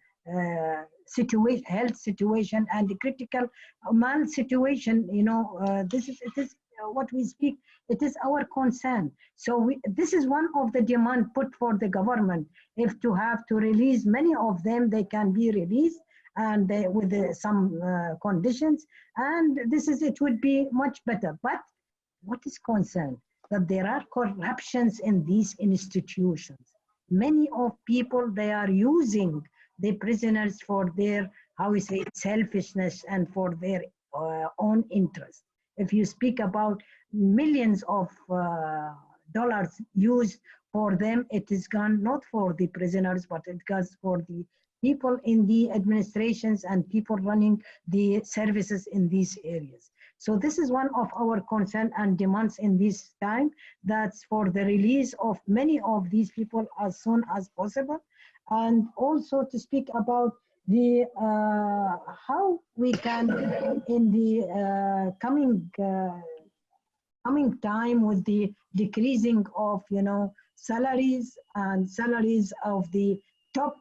health situation and the critical mal situation, you know, it is what we speak, it is our concern. So this is one of the demand put for the government. If to have to release many of them, they can be released, and with some conditions, and it would be much better. But what is concerned, that there are corruptions in these institutions. Many of people, they are using the prisoners for their, how we say, selfishness and for their own interest. If you speak about millions of dollars used for them, it is gone not for the prisoners, but it goes for the people in the administrations and people running the services in these areas. So this is one of our concern and demands in this time, that's for the release of many of these people as soon as possible. And also to speak about the how we can in the coming time with the decreasing of, you know, salaries of the top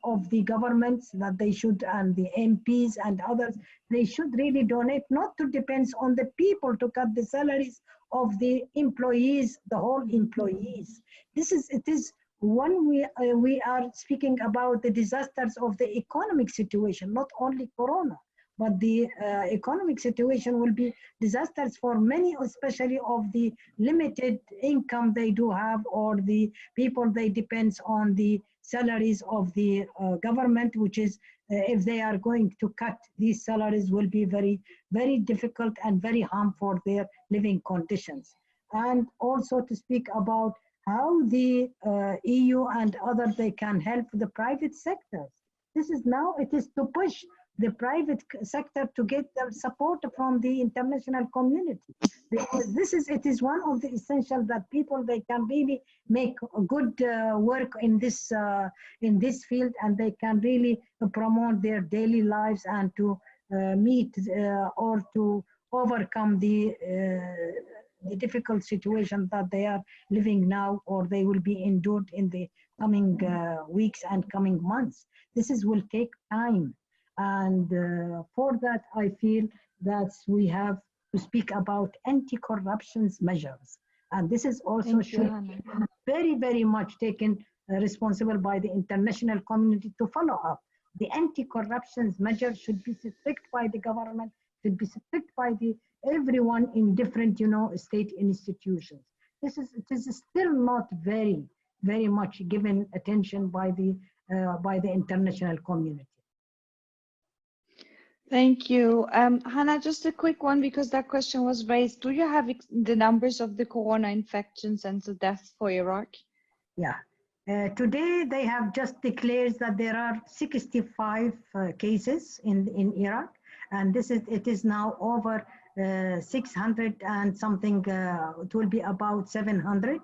of the governments, that they should, and the MPs and others, they should really donate, not to depend on the people to cut the salaries of the employees, the whole employees. It is when we are speaking about the disasters of the economic situation, not only corona, but the economic situation will be disasters for many, especially of the limited income they do have, or the people they depend on the salaries of the government, which is if they are going to cut these salaries, will be very, very difficult and very harmful for their living conditions. And also to speak about how the EU and others, they can help the private sectors. This is now, it is to push the private sector to get the support from the international community. Because it is one of the essential that people, they can really make good work in this field, and they can really promote their daily lives and to meet or to overcome the difficult situation that they are living now, or they will be endured in the coming weeks and coming months. This will take time. And for that, I feel that we have to speak about anti-corruption measures. And this is also very, very much taken responsible by the international community to follow up. The anti-corruption measures should be strict by the government, should be strict by everyone in different, you know, state institutions. It is still not very, very much given attention by the international community. Thank you. Hanaa, just a quick one, because that question was raised. Do you have the numbers of the corona infections and the deaths for Iraq? Yeah. Today, they have just declared that there are 65 cases in Iraq, and it is now over 600 and something. It will be about 700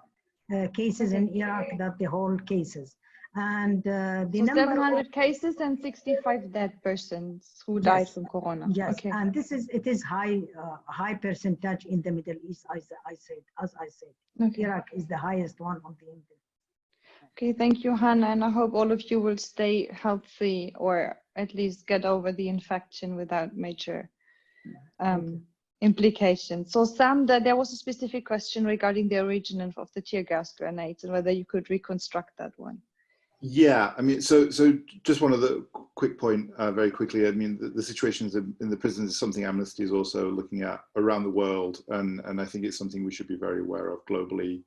cases in Iraq, that the whole cases. And the number 700 cases and 65 dead persons who died from corona. Yes, okay. And it is high percentage in the Middle East, as I said. Okay. Iraq is the highest one of the Middle East. Okay, thank you, Hanaa, and I hope all of you will stay healthy or at least get over the infection without major implications. So Sam, there was a specific question regarding the origin of the tear gas grenades and whether you could reconstruct that one. Yeah, I mean, so just one other quick point, very quickly. I mean, the situations in the prisons is something Amnesty is also looking at around the world, and I think it's something we should be very aware of globally.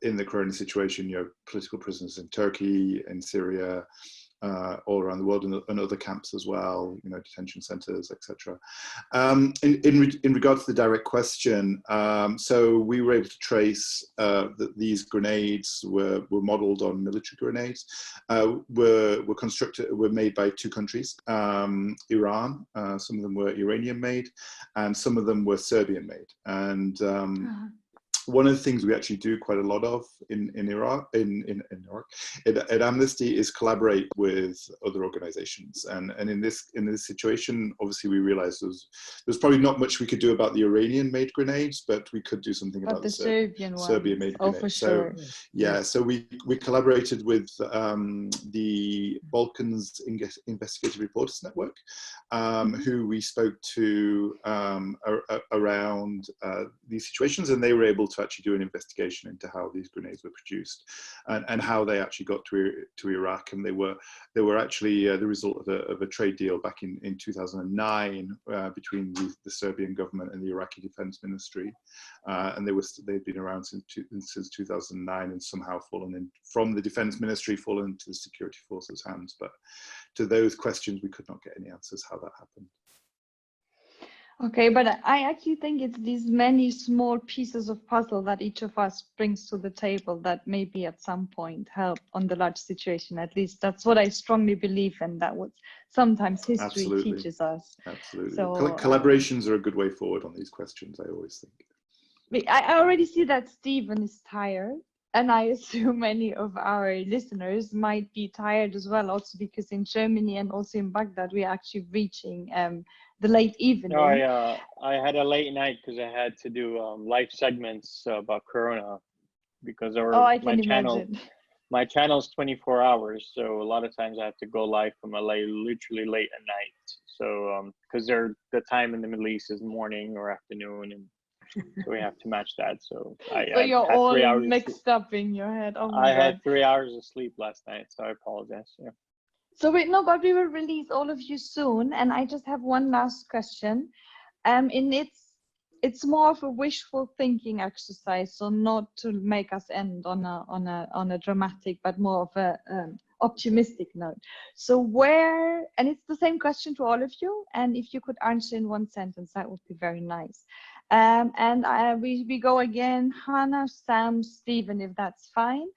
In the current situation, you know, political prisoners in Turkey, in Syria, all around the world, and other camps as well, you know, detention centers, etc. In regards to the direct question, so we were able to trace that these grenades were modeled on military grenades, were made by two countries, Iran, some of them were Iranian made, and some of them were Serbian made. And one of the things we actually do quite a lot of in Iraq, at Amnesty, is collaborate with other organizations. And in this situation, obviously we realized there's probably not much we could do about the Iranian-made grenades, but we could do something about the Serbian-made grenades. For sure. So yeah, so we collaborated with the Balkans Investigative Reporters Network, who we spoke to around these situations, and they were able to actually do an investigation into how these grenades were produced and how they actually got to Iraq. And they were actually the result of a trade deal back in 2009 between the Serbian government and the Iraqi Defense Ministry, and they've been around since 2009 and somehow from the Defense Ministry fallen into the security forces' hands. But to those questions, we could not get any answers how that happened. Okay, but I actually think it's these many small pieces of puzzle that each of us brings to the table that maybe at some point help on the large situation. At least that's what I strongly believe in. That what sometimes history teaches us. Absolutely. So collaborations are a good way forward on these questions, I always think. I already see that Steven is tired, and I assume many of our listeners might be tired as well, also because in Germany and also in Baghdad, we're actually reaching the late evening. No, I had a late night because I had to do live segments about Corona because my channel's 24 hours, so a lot of times I have to go live from LA literally late at night. So because the time in the Middle East is morning or afternoon, and so we have to match that. So you're all mixed up in your head. Oh my God. Had 3 hours of sleep last night, so I apologize. Yeah. So but we will release all of you soon, and I just have one last question. And it's more of a wishful thinking exercise, so not to make us end on a dramatic, but more of a optimistic note. So and it's the same question to all of you, and if you could answer in one sentence, that would be very nice. We go again, Hanaa, Sam, Steven, if that's fine.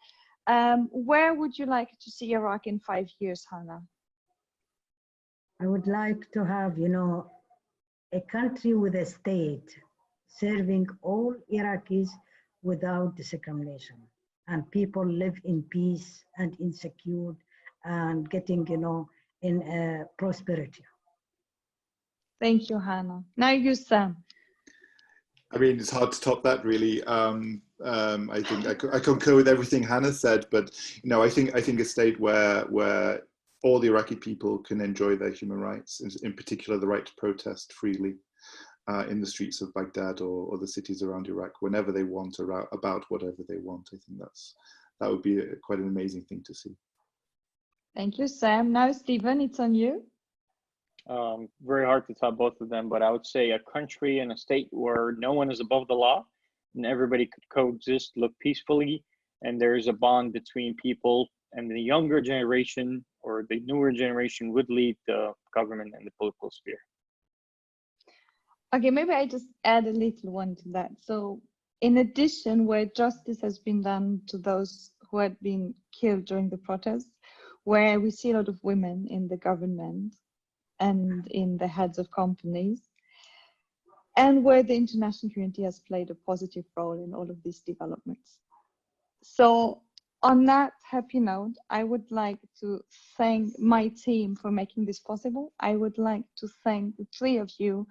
Where would you like to see Iraq in 5 years, Hanaa? I would like to have, a country with a state serving all Iraqis without discrimination, and people live in peace and insecure and getting, in prosperity. Thank you, Hanaa. Now you, Sam. I mean, it's hard to top that, really. I think I concur with everything Hanaa said, but I think a state where all the Iraqi people can enjoy their human rights, in particular the right to protest freely in the streets of Baghdad or the cities around Iraq whenever they want, about whatever they want. I think that would be quite an amazing thing to see. Thank you, Sam. Now, Steven, it's on you. Very hard to top both of them, but I would say a country and a state where no one is above the law and everybody could coexist, live peacefully, and there is a bond between people, and the younger generation or the newer generation would lead the government and the political sphere. Okay, maybe I just add a little one to that. So in addition, where justice has been done to those who had been killed during the protests, where we see a lot of women in the government and in the heads of companies, and where the international community has played a positive role in all of these developments. So on that happy note, I would like to thank my team for making this possible. I would like to thank the three of you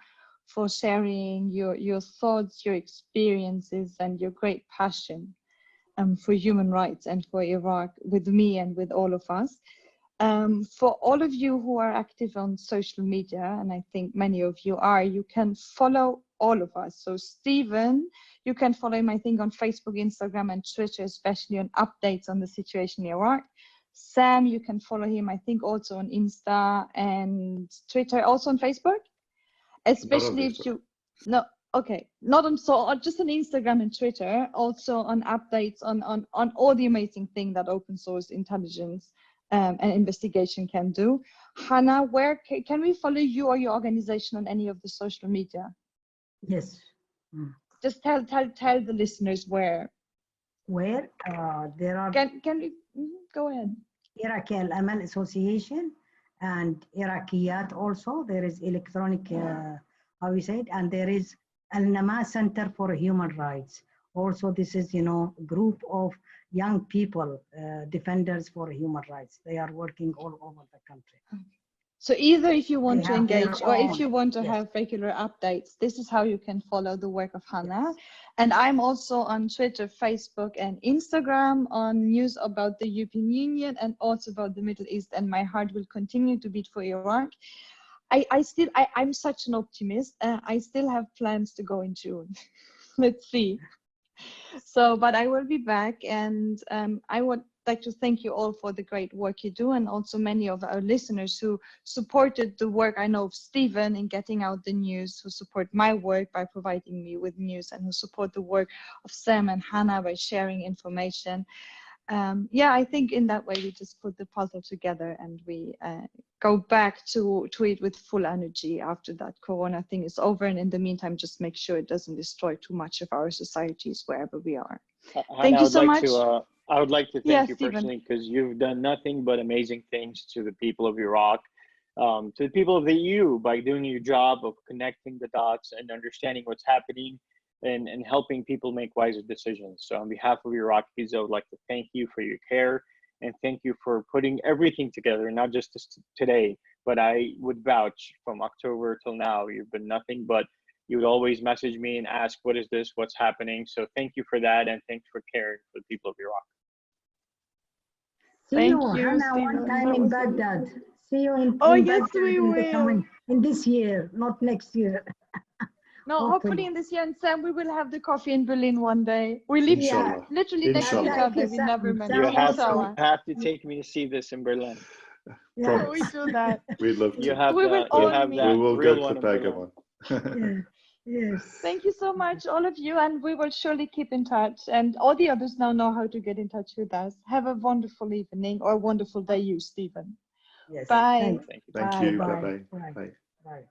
for sharing your thoughts, your experiences, and your great passion for human rights and for Iraq with me and with all of us. For all of you who are active on social media, and I think many of you are, you can follow all of us. So Steven, you can follow him, I think, on Facebook, Instagram, and Twitter, especially on updates on the situation in Iraq. Sam, you can follow him, I think, also on Insta and Twitter, also on Facebook, especially if you, no, okay, not on, so just on Instagram and Twitter, also on updates on all the amazing thing that open source intelligence and investigation can do. Hanaa, where can we follow you or your organization on any of the social media? Yes. Just tell the listeners where. Where there are. Can we go ahead? Iraqi al-Amal Association and Iraqiyat also. There is electronic, how we say it, and there is al-Nama Center for Human Rights. Also, this is, you know, group of young people, defenders for human rights. They are working all over the country. So either if you want to engage or if you want to yes. have regular updates, this is how you can follow the work of Hanaa. Yes. And I'm also on Twitter, Facebook, and Instagram on news about the European Union and also about the Middle East. And my heart will continue to beat for Iraq. I'm such an optimist. I still have plans to go in June. Let's see. So, but I will be back, and I would like to thank you all for the great work you do, and also many of our listeners who supported the work, I know, of Steven in getting out the news, who support my work by providing me with news, and who support the work of Sam and Hanaa by sharing information. Yeah, I think in that way we just put the puzzle together, and we go back to it with full energy after that Corona thing is over. And in the meantime, just make sure it doesn't destroy too much of our societies wherever we are. Thank you so much. I would like to thank you Steven. personally, because you've done nothing but amazing things to the people of Iraq, to the people of the EU, by doing your job of connecting the dots and understanding what's happening and helping people make wiser decisions. So on behalf of Iraqis, I would like to thank you for your care, and thank you for putting everything together, not just today, but I would vouch from October till now, you've been nothing but, you would always message me and ask, what is this, what's happening? So thank you for that, and thanks for caring for the people of Iraq. See you, Hanaa, one time in Baghdad. See you in yes, Baghdad we will. In this year, not next year. No, hopefully in this year, and Sam, we will have the coffee in Berlin one day. We live literally next to each other. We never met. You have to take me to see this in Berlin. Yeah. We do that. We'd love to. We will go to Pergamon. Yes. Thank you so much, all of you, and we will surely keep in touch. And all the others now know how to get in touch with us. Have a wonderful evening or a wonderful day, you, Steven. Yes. Bye. Thank you. Bye. Bye-bye. Bye.